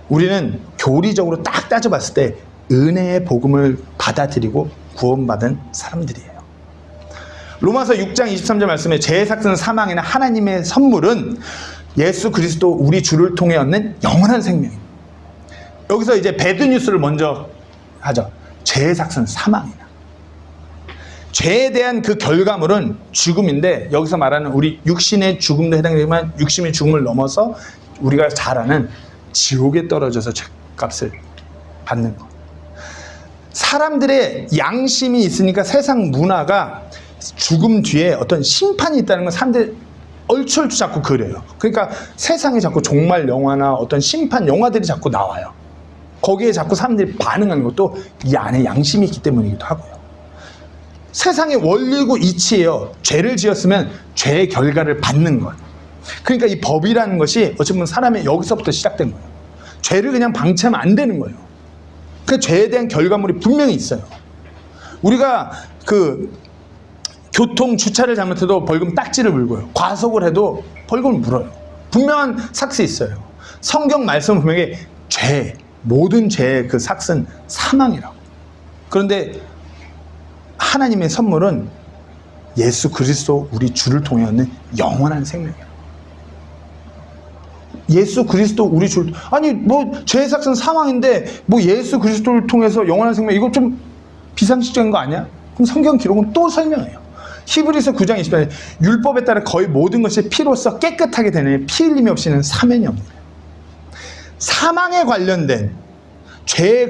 우리는 교리적으로 딱 따져봤을 때 은혜의 복음을 받아들이고 구원받은 사람들이에요. 로마서 6장 23절 말씀에 죄의 삭은 사망이나 하나님의 선물은 예수 그리스도 우리 주를 통해 얻는 영원한 생명입니다. 여기서 이제 배드뉴스를 먼저 하죠. 죄의 삭은 사망이나. 죄에 대한 그 결과물은 죽음인데 여기서 말하는 우리 육신의 죽음도 해당되지만 육신의 죽음을 넘어서 우리가 잘 아는 지옥에 떨어져서 죄값을 받는 것. 사람들의 양심이 있으니까 세상 문화가 죽음 뒤에 어떤 심판이 있다는 건 사람들이 얼추얼추 자꾸 그래요. 그러니까 세상에 자꾸 종말 영화나 어떤 심판 영화들이 자꾸 나와요. 거기에 자꾸 사람들이 반응하는 것도 이 안에 양심이 있기 때문이기도 하고요. 세상의 원리고 이치예요. 죄를 지었으면 죄의 결과를 받는 것. 그러니까 이 법이라는 것이 어찌 보면 사람의 여기서부터 시작된 거예요. 죄를 그냥 방치하면 안 되는 거예요. 그 죄에 대한 결과물이 분명히 있어요. 우리가 교통 주차를 잘못해도 벌금 딱지를 물고요. 과속을 해도 벌금을 물어요. 분명한 삭스 있어요. 성경 말씀은 분명히 모든 죄의 그 삭스는 사망이라고. 그런데 하나님의 선물은 예수 그리스도 우리 주를 통해 얻는 영원한 생명이에요. 예수 그리스도 우리 주, 아니 죄의 삭스는 사망인데 예수 그리스도를 통해서 영원한 생명, 이거 좀 비상식적인 거 아니야? 그럼 성경 기록은 또 설명해요. 히브리서 9장 20절에 율법에 따라 거의 모든 것이 피로써 깨끗하게 되는 피 흘림이 없이는 사면이 없느니라. 사망에 관련된 죄의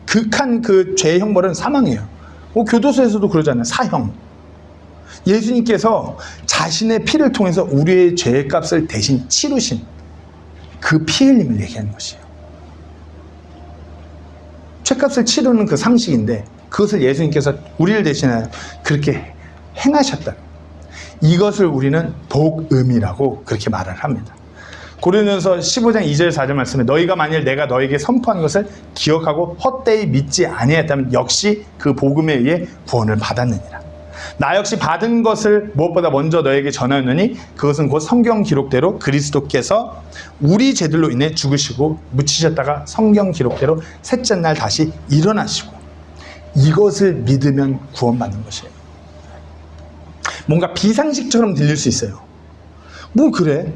극한 죄의 형벌은 사망이에요. 교도소에서도 그러잖아요. 사형. 예수님께서 자신의 피를 통해서 우리의 죄의 값을 대신 치르신 그 피 흘림을 얘기하는 것이에요. 죄값을 치르는 그 상식인데 그것을 예수님께서 우리를 대신하여 그렇게 행하셨다. 이것을 우리는 복음이라고 그렇게 말을 합니다. 고린도전서 15장 2절 4절 말씀에 너희가 만일 내가 너에게 선포한 것을 기억하고 헛되이 믿지 아니했다면 역시 그 복음에 의해 구원을 받았느니라. 나 역시 받은 것을 무엇보다 먼저 너에게 전하였느니 그것은 곧 성경 기록대로 그리스도께서 우리 죄들로 인해 죽으시고 묻히셨다가 성경 기록대로 셋째 날 다시 일어나시고 이것을 믿으면 구원받는 것이에요. 뭔가 비상식처럼 들릴 수 있어요. 그래?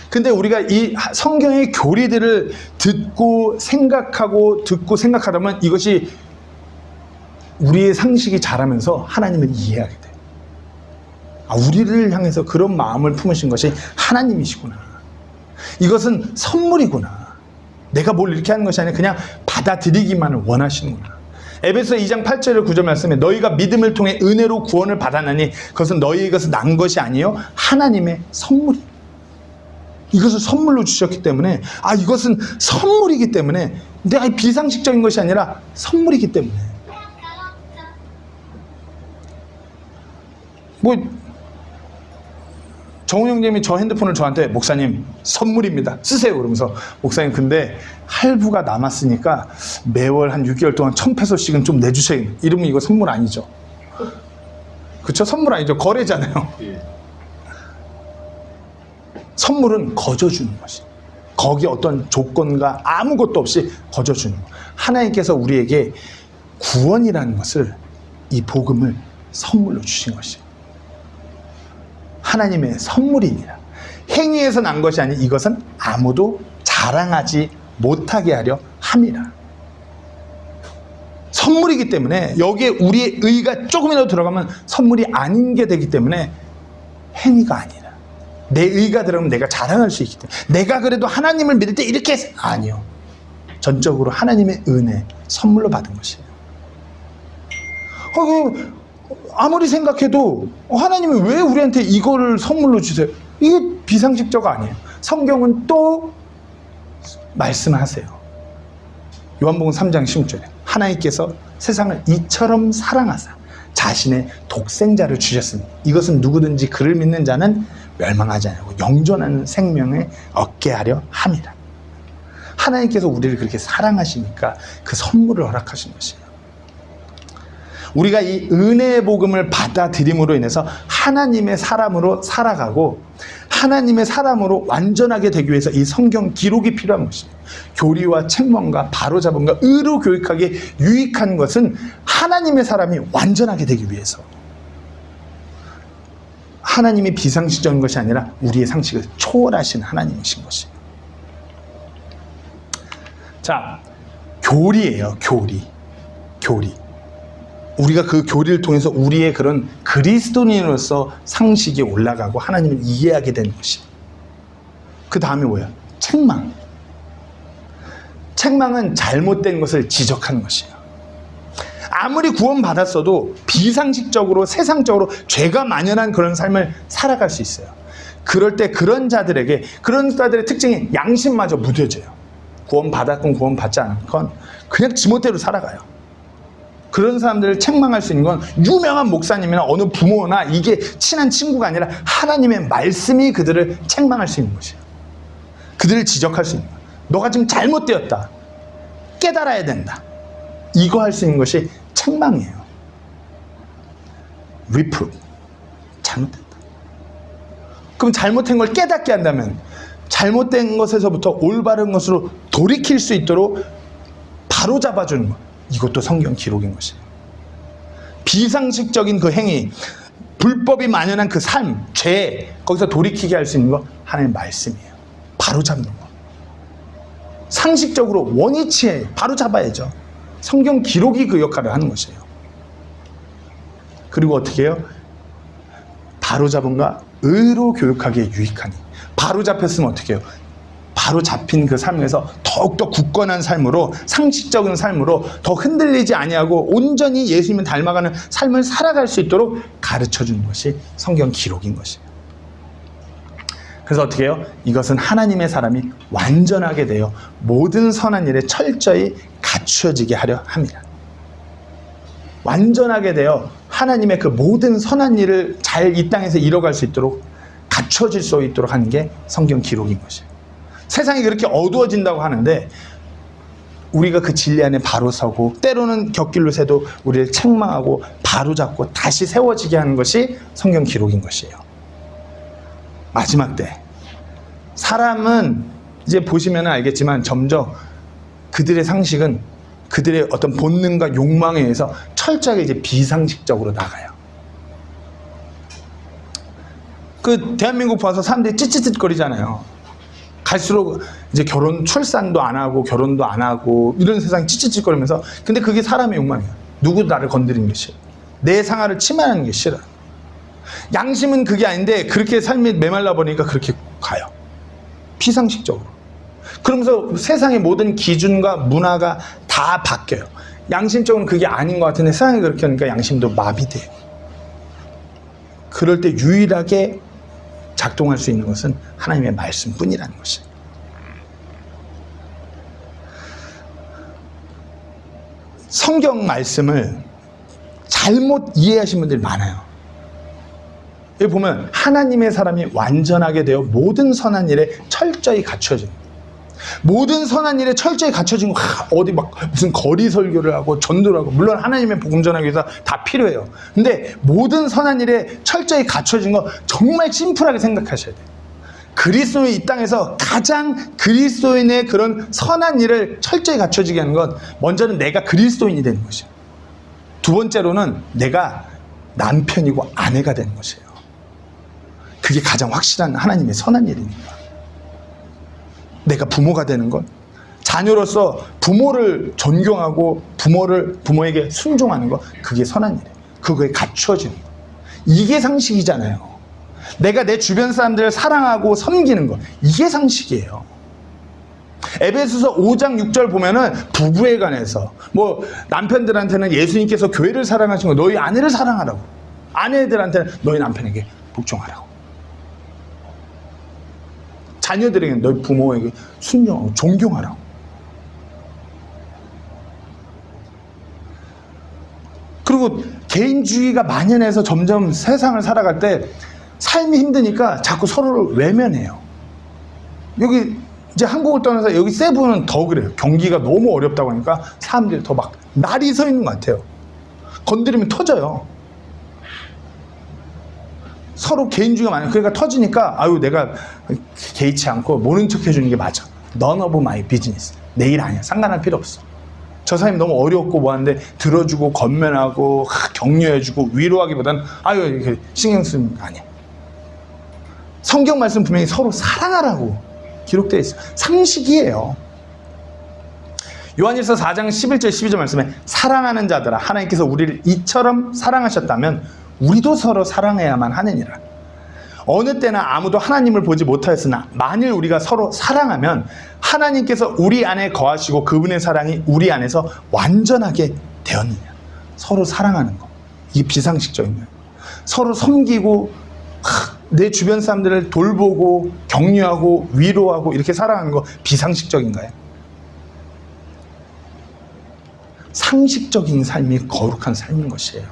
근데 우리가 이 성경의 교리들을 듣고 생각하다 보면 이것이 우리의 상식이 자라면서 하나님을 이해하게 돼요. 우리를 향해서 그런 마음을 품으신 것이 하나님이시구나. 이것은 선물이구나. 내가 뭘 이렇게 하는 것이 아니라 그냥 받아들이기만을 원하시는구나. 에베소 2장 8절 9절 말씀에 너희가 믿음을 통해 은혜로 구원을 받았나니 그것은 너희에게서 난 것이 아니요 하나님의 선물이. 이것을 선물로 주셨기 때문에 이것은 선물이기 때문에 내가 비상식적인 것이 아니라 선물이기 때문에 정우 형님이 저 핸드폰을 저한테 목사님 선물입니다 쓰세요 그러면서 목사님 근데 할부가 남았으니까 매월 한 6개월 동안 1,000페소씩은 좀 내주세요 이러면 이거 선물 아니죠. 그쵸? 선물 아니죠. 거래잖아요. 선물은 거저주는 것이 거기에 어떤 조건과 아무것도 없이 거저주는 것. 하나님께서 우리에게 구원이라는 것을 이 복음을 선물로 주신 것이에요. 하나님의 선물이니라. 행위에서 난 것이 아니 이것은 아무도 자랑하지 못하게 하려 함이라. 선물이기 때문에 여기에 우리의 의가 조금이라도 들어가면 선물이 아닌 게 되기 때문에 행위가 아니라 내 의가 들어가면 내가 자랑할 수 있기 때문에 내가 그래도 하나님을 믿을 때 이렇게 해서 아니요. 전적으로 하나님의 은혜 선물로 받은 것이에요. 아무리 생각해도 하나님이 왜 우리한테 이거를 선물로 주세요? 이게 비상식적 아니에요. 성경은 또 말씀하세요. 요한복음 3장 16절에 하나님께서 세상을 이처럼 사랑하사 자신의 독생자를 주셨으니 이것은 누구든지 그를 믿는 자는 멸망하지 않고 영존하는 생명을 얻게 하려 함이라. 하나님께서 우리를 그렇게 사랑하시니까 그 선물을 허락하신 것이에요. 우리가 이 은혜의 복음을 받아들임으로 인해서 하나님의 사람으로 살아가고 하나님의 사람으로 완전하게 되기 위해서 이 성경 기록이 필요한 것이에요. 교리와 책망과 바로잡음과 의로 교육하기에 유익한 것은 하나님의 사람이 완전하게 되기 위해서. 하나님이 비상식적인 것이 아니라 우리의 상식을 초월하신 하나님이신 것이에요. 자, 교리예요. 교리. 우리가 그 교리를 통해서 우리의 그런 그리스도인으로서 상식이 올라가고 하나님을 이해하게 되는 것이에요. 그 다음에 뭐야? 책망. 책망은 잘못된 것을 지적하는 것이에요. 아무리 구원받았어도 비상식적으로 세상적으로 죄가 만연한 그런 삶을 살아갈 수 있어요. 그럴 때 그런 자들의 특징이 양심마저 무뎌져요. 구원받았건 구원받지 않았건 그냥 지멋대로 살아가요. 그런 사람들을 책망할 수 있는 건 유명한 목사님이나 어느 부모나 이게 친한 친구가 아니라 하나님의 말씀이 그들을 책망할 수 있는 것이에요. 그들을 지적할 수 있는 거예요. 너가 지금 잘못되었다. 깨달아야 된다. 이거 할 수 있는 것이 책망이에요. reprove. 잘못됐다. 그럼 잘못된 걸 깨닫게 한다면 잘못된 것에서부터 올바른 것으로 돌이킬 수 있도록 바로 잡아주는 것. 이것도 성경 기록인 것이에요. 비상식적인 그 행위, 불법이 만연한 그 삶, 죄, 거기서 돌이키게 할 수 있는 거 하나님의 말씀이에요. 바로 잡는 거. 상식적으로 원위치에 바로 잡아야죠. 성경 기록이 그 역할을 하는 것이에요. 그리고 어떻게 해요? 바로 잡은가 의로 교육하기에 유익하니. 바로 잡혔으면 어떻게 해요? 바로 잡힌 그 삶에서 더욱더 굳건한 삶으로, 상식적인 삶으로 더 흔들리지 아니하고 온전히 예수님을 닮아가는 삶을 살아갈 수 있도록 가르쳐주는 것이 성경 기록인 것이에요. 그래서 어떻게 해요? 이것은 하나님의 사람이 완전하게 되어 모든 선한 일에 철저히 갖추어지게 하려 합니다. 완전하게 되어 하나님의 그 모든 선한 일을 잘 이 땅에서 이뤄갈 수 있도록 갖춰질 수 있도록 하는 게 성경 기록인 것이에요. 세상이 그렇게 어두워진다고 하는데 우리가 그 진리 안에 바로 서고 때로는 곁길로 새도 우리를 책망하고 바로잡고 다시 세워지게 하는 것이 성경 기록인 것이에요. 마지막 때 사람은 이제 보시면 알겠지만 점점 그들의 상식은 그들의 어떤 본능과 욕망에 의해서 철저하게 이제 비상식적으로 나가요. 그 대한민국 봐서 사람들이 찌찌찌거리잖아요. 갈수록 이제 출산도 안 하고 결혼도 안 하고 이런 세상이 찌찌찌거리면서, 근데 그게 사람의 욕망이에요. 누구 나를 건드리는 게 싫어. 내 상하를 침해하는 게 싫어. 양심은 그게 아닌데 그렇게 삶이 메말라 버리니까 그렇게 가요. 비상식적으로. 그러면서 세상의 모든 기준과 문화가 다 바뀌어요. 양심적으로는 그게 아닌 것 같은데 세상이 그렇게 하니까 양심도 마비돼요. 그럴 때 유일하게 작동할 수 있는 것은 하나님의 말씀뿐이라는 것이에요. 성경 말씀을 잘못 이해하신 분들이 많아요. 여기 보면 하나님의 사람이 완전하게 되어 모든 선한 일에 철저히 갖춰진, 모든 선한 일에 철저히 갖춰진 거 어디 막 무슨 거리 설교를 하고 전도를 하고, 물론 하나님의 복음 전하기 위해서 다 필요해요. 근데 모든 선한 일에 철저히 갖춰진 거 정말 심플하게 생각하셔야 돼요. 그리스도인 이 땅에서 가장 그리스도인의 그런 선한 일을 철저히 갖춰지게 하는 건 먼저는 내가 그리스도인이 되는 것이에요. 두 번째로는 내가 남편이고 아내가 되는 것이에요. 그게 가장 확실한 하나님의 선한 일입니다. 내가 부모가 되는 것, 자녀로서 부모를 존경하고 부모에게 순종하는 것, 그게 선한 일이에요. 그거에 갖추어지는 것. 이게 상식이잖아요. 내가 내 주변 사람들을 사랑하고 섬기는 것, 이게 상식이에요. 에베소서 5장 6절 보면은 부부에 관해서 뭐 남편들한테는 예수님께서 교회를 사랑하신 거, 너희 아내를 사랑하라고, 아내들한테는 너희 남편에게 복종하라고, 자녀들에게는 너희 부모에게 순종하고 존경하라고. 그리고 개인주의가 만연해서 점점 세상을 살아갈 때 삶이 힘드니까 자꾸 서로를 외면해요. 여기 이제 한국을 떠나서 여기 세부는 더 그래요. 경기가 너무 어렵다고 하니까 사람들이 더 막 날이 서 있는 것 같아요. 건드리면 터져요. 서로 개인주의가 많아요. 그러니까 터지니까 아유 내가 개의치 않고 모른 척 해주는 게 맞아. None of my business. 내 일 아니야. 상관할 필요 없어. 저 사람이 너무 어렵고 뭐하는데 들어주고 건면하고 격려해주고 위로하기보다는 아유 이렇게 신경 쓰는 거 아니야. 성경 말씀 분명히 서로 사랑하라고 기록되어 있어요. 상식이에요. 요한일서 4장 11절 12절 말씀에 사랑하는 자들아, 하나님께서 우리를 이처럼 사랑하셨다면 우리도 서로 사랑해야만 하느니라. 어느 때나 아무도 하나님을 보지 못하였으나 만일 우리가 서로 사랑하면 하나님께서 우리 안에 거하시고 그분의 사랑이 우리 안에서 완전하게 되었느냐. 서로 사랑하는 거, 이게 비상식적인 거예요. 서로 섬기고 내 주변 사람들을 돌보고 격려하고 위로하고 이렇게 사랑하는 거 비상식적인가요? 상식적인 삶이 거룩한 삶인 것이에요.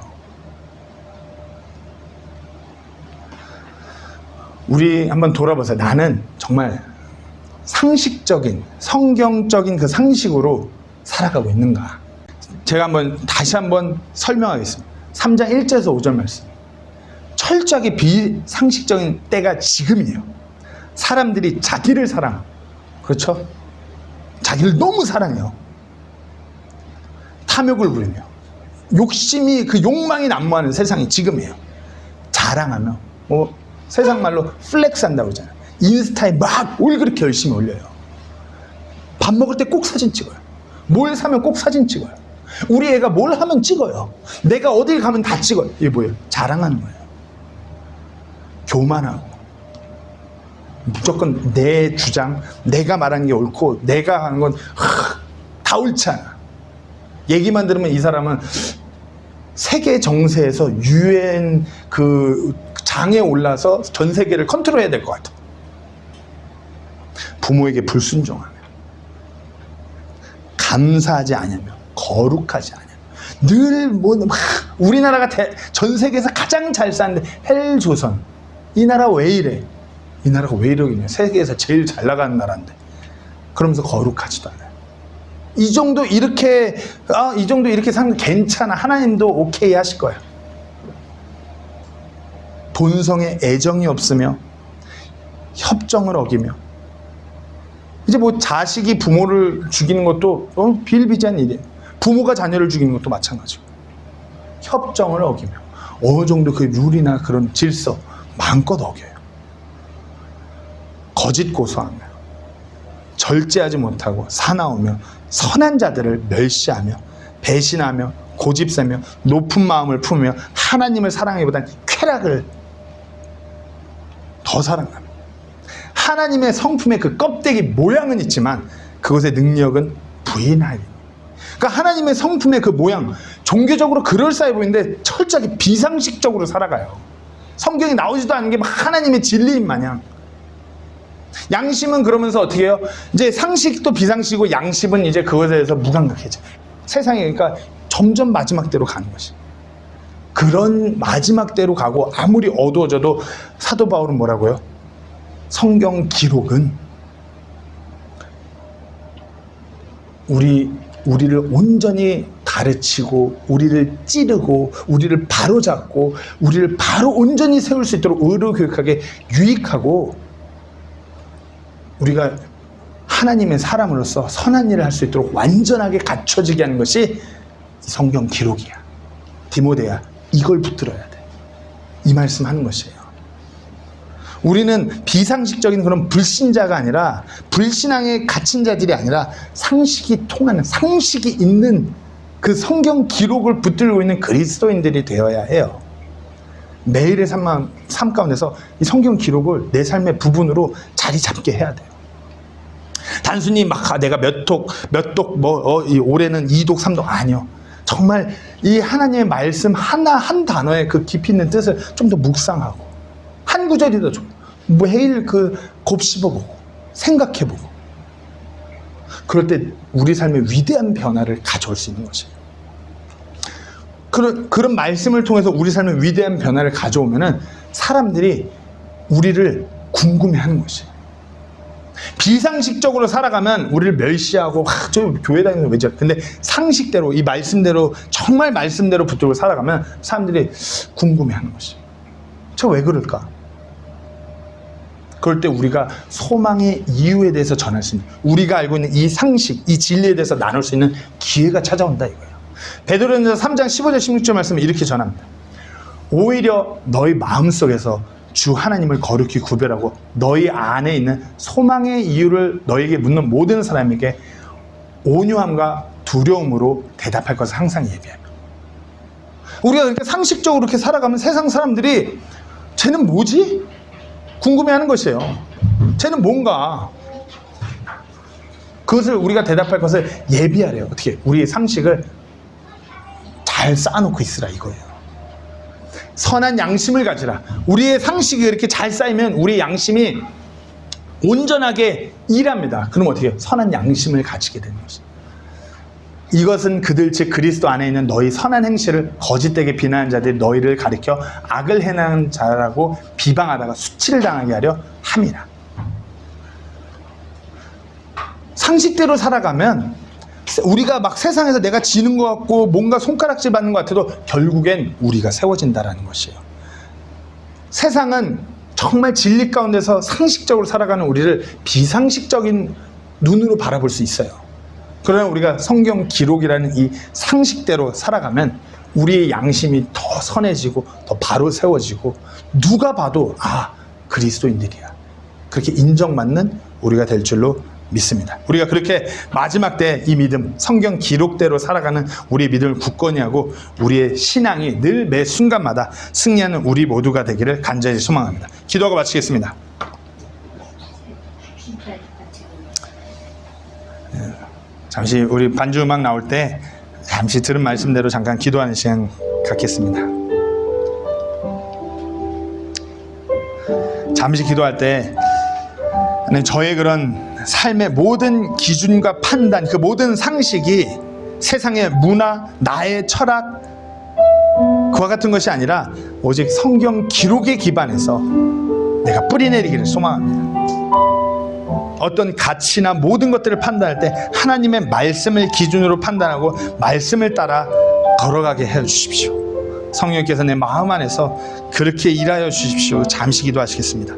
우리 한번 돌아보세요. 나는 정말 상식적인, 성경적인 그 상식으로 살아가고 있는가? 제가 다시 한번 설명하겠습니다. 3장 1절에서 5절 말씀. 철저하게 비상식적인 때가 지금이에요. 사람들이 자기를 사랑하고, 그렇죠? 자기를 너무 사랑해요. 탐욕을 부리며 욕심이, 그 욕망이 난무하는 세상이 지금이에요. 자랑하며 세상 말로 플렉스 한다고 그러잖아요. 인스타에 막 뭘 그렇게 열심히 올려요. 밥 먹을 때 꼭 사진 찍어요. 뭘 사면 꼭 사진 찍어요. 우리 애가 뭘 하면 찍어요. 내가 어딜 가면 다 찍어요. 이게 뭐예요? 자랑하는 거예요. 교만하고 무조건 내 주장, 내가 말하는 게 옳고 내가 하는 건 다 옳지 않아. 얘기만 들으면 이 사람은 세계 정세에서 UN 그 장에 올라서 전 세계를 컨트롤해야 될 것 같아. 부모에게 불순종하며, 감사하지 않으며, 거룩하지 않으며, 늘 우리나라가 전 세계에서 가장 잘 사는데 헬조선, 이 나라 왜 이래? 이 나라가 왜 이러겠냐? 세계에서 제일 잘 나가는 나라인데. 그러면서 거룩하지도 않아요. 이 정도 이렇게 사는 괜찮아. 하나님도 오케이 하실 거예요. 본성에 애정이 없으며 협정을 어기며, 이제 자식이 부모를 죽이는 것도 비일비재한 일이에요. 부모가 자녀를 죽이는 것도 마찬가지고, 협정을 어기며 어느 정도 그 룰이나 그런 질서 마음껏 어겨요. 거짓 고소하며, 절제하지 못하고 사나우며, 선한 자들을 멸시하며, 배신하며, 고집세며, 높은 마음을 품으며, 하나님을 사랑하기보다는 쾌락을 더 사랑합니다. 하나님의 성품의 그 껍데기 모양은 있지만 그것의 능력은 부인하리. 그러니까 하나님의 성품의 그 모양, 종교적으로 그럴싸해 보이는데 철저하게 비상식적으로 살아가요. 성경이 나오지도 않은 게 하나님의 진리인 마냥. 양심은 그러면서 어떻게 해요? 이제 상식도 비상식이고 양심은 이제 그것에 대해서 무감각해져요. 세상이 그러니까 점점 마지막 대로 가는 것이. 그런 마지막 대로 가고 아무리 어두워져도 사도 바울은 뭐라고요? 성경 기록은 우리를 온전히 가르치고, 우리를 찌르고, 우리를 바로잡고, 우리를 바로 온전히 세울 수 있도록 의로 교육하게 유익하고, 우리가 하나님의 사람으로서 선한 일을 할 수 있도록 완전하게 갖춰지게 하는 것이 성경 기록이야. 디모데야, 이걸 붙들어야 돼. 이 말씀 하는 것이에요. 우리는 비상식적인 그런 불신자가 아니라, 불신앙에 갇힌 자들이 아니라 상식이 통하는, 상식이 있는 그 성경 기록을 붙들고 있는 그리스도인들이 되어야 해요. 매일의 삶 가운데서 이 성경 기록을 내 삶의 부분으로 자리 잡게 해야 돼요. 단순히 내가 올해는 2독 3독 아니요. 정말 이 하나님의 말씀 한 단어의 그 깊이 있는 뜻을 좀 더 묵상하고, 한 구절이더 좀 매일 곱씹어보고 생각해보고, 그럴 때 우리 삶의 위대한 변화를 가져올 수 있는 것이에요. 그런 말씀을 통해서 우리 삶의 위대한 변화를 가져오면은 사람들이 우리를 궁금해하는 것이에요. 비상식적으로 살아가면 우리를 멸시하고, 저 교회 다니는 왜 저래? 근데 상식대로, 이 말씀대로, 정말 말씀대로 붙들고 살아가면 사람들이 궁금해하는 것이에요. 저 왜 그럴까? 그럴 때 우리가 소망의 이유에 대해서 전할 수 있는, 우리가 알고 있는 이 상식, 이 진리에 대해서 나눌 수 있는 기회가 찾아온다 이거예요. 베드로전서 3장 15절 16절 말씀을 이렇게 전합니다. 오히려 너희 마음속에서 주 하나님을 거룩히 구별하고 너희 안에 있는 소망의 이유를 너에게 묻는 모든 사람에게 온유함과 두려움으로 대답할 것을 항상 예비하며. 우리가 그렇게 상식적으로 그렇게 살아가면 세상 사람들이 쟤는 뭐지? 궁금해하는 것이에요. 쟤는 뭔가. 그것을 우리가 대답할 것을 예비하래요. 어떻게? 우리의 상식을 잘 쌓아놓고 있으라 이거예요. 선한 양심을 가지라. 우리의 상식이 이렇게 잘 쌓이면 우리의 양심이 온전하게 일합니다. 그럼 어떻게 해요? 선한 양심을 가지게 되는 것이에요. 이것은 그들 즉 그리스도 안에 있는 너희 선한 행실을 거짓되게 비난하는 자들이 너희를 가리켜 악을 행하는 자라고 비방하다가 수치를 당하게 하려 함이라. 상식대로 살아가면 우리가 막 세상에서 내가 지는 것 같고 뭔가 손가락질 받는 것 같아도 결국엔 우리가 세워진다라는 것이에요. 세상은 정말 진리 가운데서 상식적으로 살아가는 우리를 비상식적인 눈으로 바라볼 수 있어요. 그러나 우리가 성경 기록이라는 이 상식대로 살아가면 우리의 양심이 더 선해지고 더 바로 세워지고 누가 봐도 그리스도인들이야, 그렇게 인정받는 우리가 될 줄로 믿습니다. 우리가 그렇게 마지막 때 이 믿음, 성경 기록대로 살아가는 우리의 믿음을 굳건히 하고 우리의 신앙이 늘 매 순간마다 승리하는 우리 모두가 되기를 간절히 소망합니다. 기도하고 마치겠습니다. 잠시 우리 반주 음악 나올 때 잠시 들은 말씀대로 잠깐 기도하는 시간 갖겠습니다. 잠시 기도할 때 저의 그런 삶의 모든 기준과 판단, 그 모든 상식이 세상의 문화, 나의 철학, 그와 같은 것이 아니라 오직 성경 기록에 기반해서 내가 뿌리내리기를 소망합니다. 어떤 가치나 모든 것들을 판단할 때 하나님의 말씀을 기준으로 판단하고 말씀을 따라 걸어가게 해주십시오. 성령께서 내 마음 안에서 그렇게 일하여 주십시오. 잠시 기도하시겠습니다.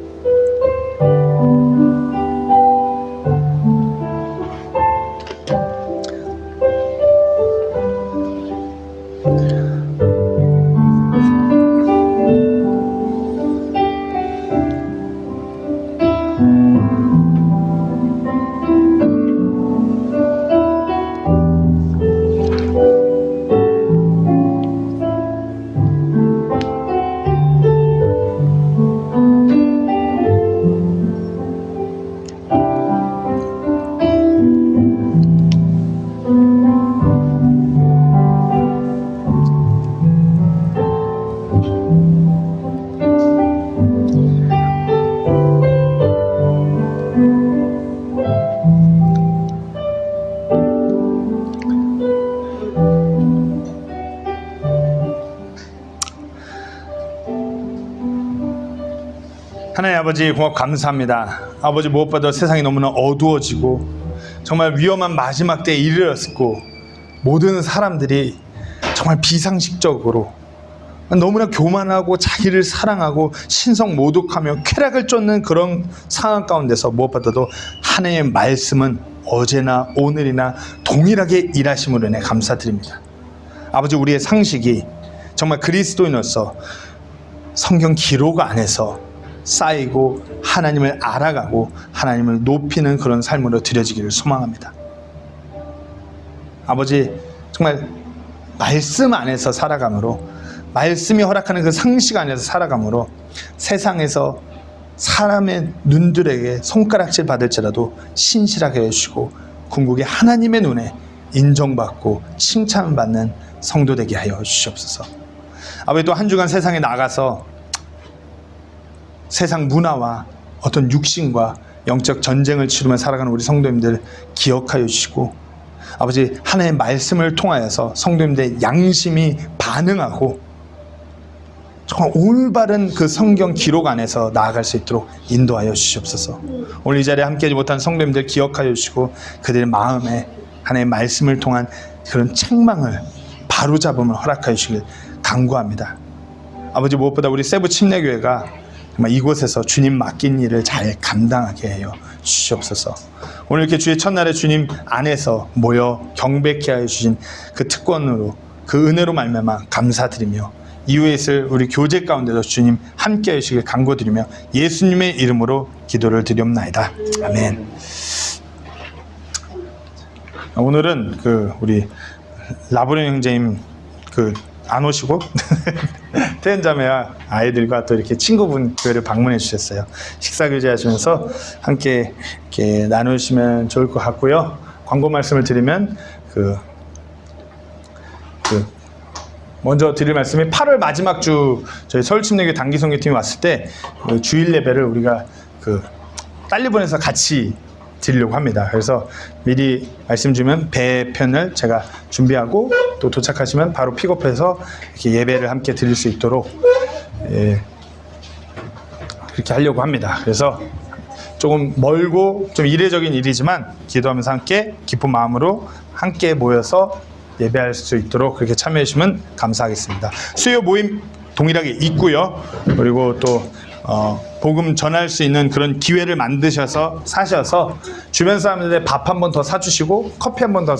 하나님 아버지, 고맙고 감사합니다. 아버지, 무엇보다 세상이 너무나 어두워지고 정말 위험한 마지막 때에 이르렀고 모든 사람들이 정말 비상식적으로 너무나 교만하고 자기를 사랑하고 신성 모독하며 쾌락을 쫓는 그런 상황 가운데서 무엇보다도 하나님의 말씀은 어제나 오늘이나 동일하게 일하심으로 인해 감사드립니다. 아버지, 우리의 상식이 정말 그리스도인으로서 성경 기록 안에서 쌓이고 하나님을 알아가고 하나님을 높이는 그런 삶으로 드려지기를 소망합니다. 아버지, 정말 말씀 안에서 살아감으로, 말씀이 허락하는 그 상식 안에서 살아감으로 세상에서 사람의 눈들에게 손가락질 받을지라도 신실하게 해주시고 궁극에 하나님의 눈에 인정받고 칭찬받는 성도 되게 하여 주시옵소서. 아버지, 또 한 주간 세상에 나가서 세상 문화와 어떤 육신과 영적 전쟁을 치르며 살아가는 우리 성도님들 기억하여 주시고, 아버지, 하나님의 말씀을 통하여서 성도님들의 양심이 반응하고 정말 올바른 그 성경 기록 안에서 나아갈 수 있도록 인도하여 주시옵소서. 오늘 이 자리에 함께하지 못한 성도님들 기억하여 주시고 그들의 마음에 하나님의 말씀을 통한 그런 책망을 바로잡음을 허락하여 주시길 간구합니다. 아버지, 무엇보다 우리 세부 침례교회가 정말 이곳에서 주님 맡긴 일을 잘 감당하게 해요 주시옵소서. 오늘 이렇게 주의 첫날에 주님 안에서 모여 경배케 하여 주신 그 특권으로, 그 은혜로 말미암아 감사드리며 이후에 있을 우리 교제 가운데서 주님 함께 하시길 간구드리며 예수님의 이름으로 기도를 드리옵나이다. 아멘. 오늘은 그 우리 라브레 형제님 안 오시고 태연자매와 아이들과 또 이렇게 친구분 교회를 방문해 주셨어요. 식사 교제하시면서 함께 이렇게 나누시면 좋을 것 같고요. 광고 말씀을 드리면 먼저 드릴 말씀이 8월 마지막 주 저희 서울침례교회 단기선교팀이 왔을 때 그 주일 예배를 우리가 딸리본에서 같이 드리려고 합니다. 그래서 미리 말씀 주면 배편을 제가 준비하고 또 도착하시면 바로 픽업해서 이렇게 예배를 함께 드릴 수 있도록 그렇게 하려고 합니다. 그래서 조금 멀고 좀 이례적인 일이지만 기도하면서 함께 기쁜 마음으로 함께 모여서 예배할 수 있도록 그렇게 참여해 주시면 감사하겠습니다. 수요 모임 동일하게 있고요. 그리고 또 복음 전할 수 있는 그런 기회를 만드셔서 사셔서 주변 사람들의 밥 한 번 더 사주시고 커피 한 번 더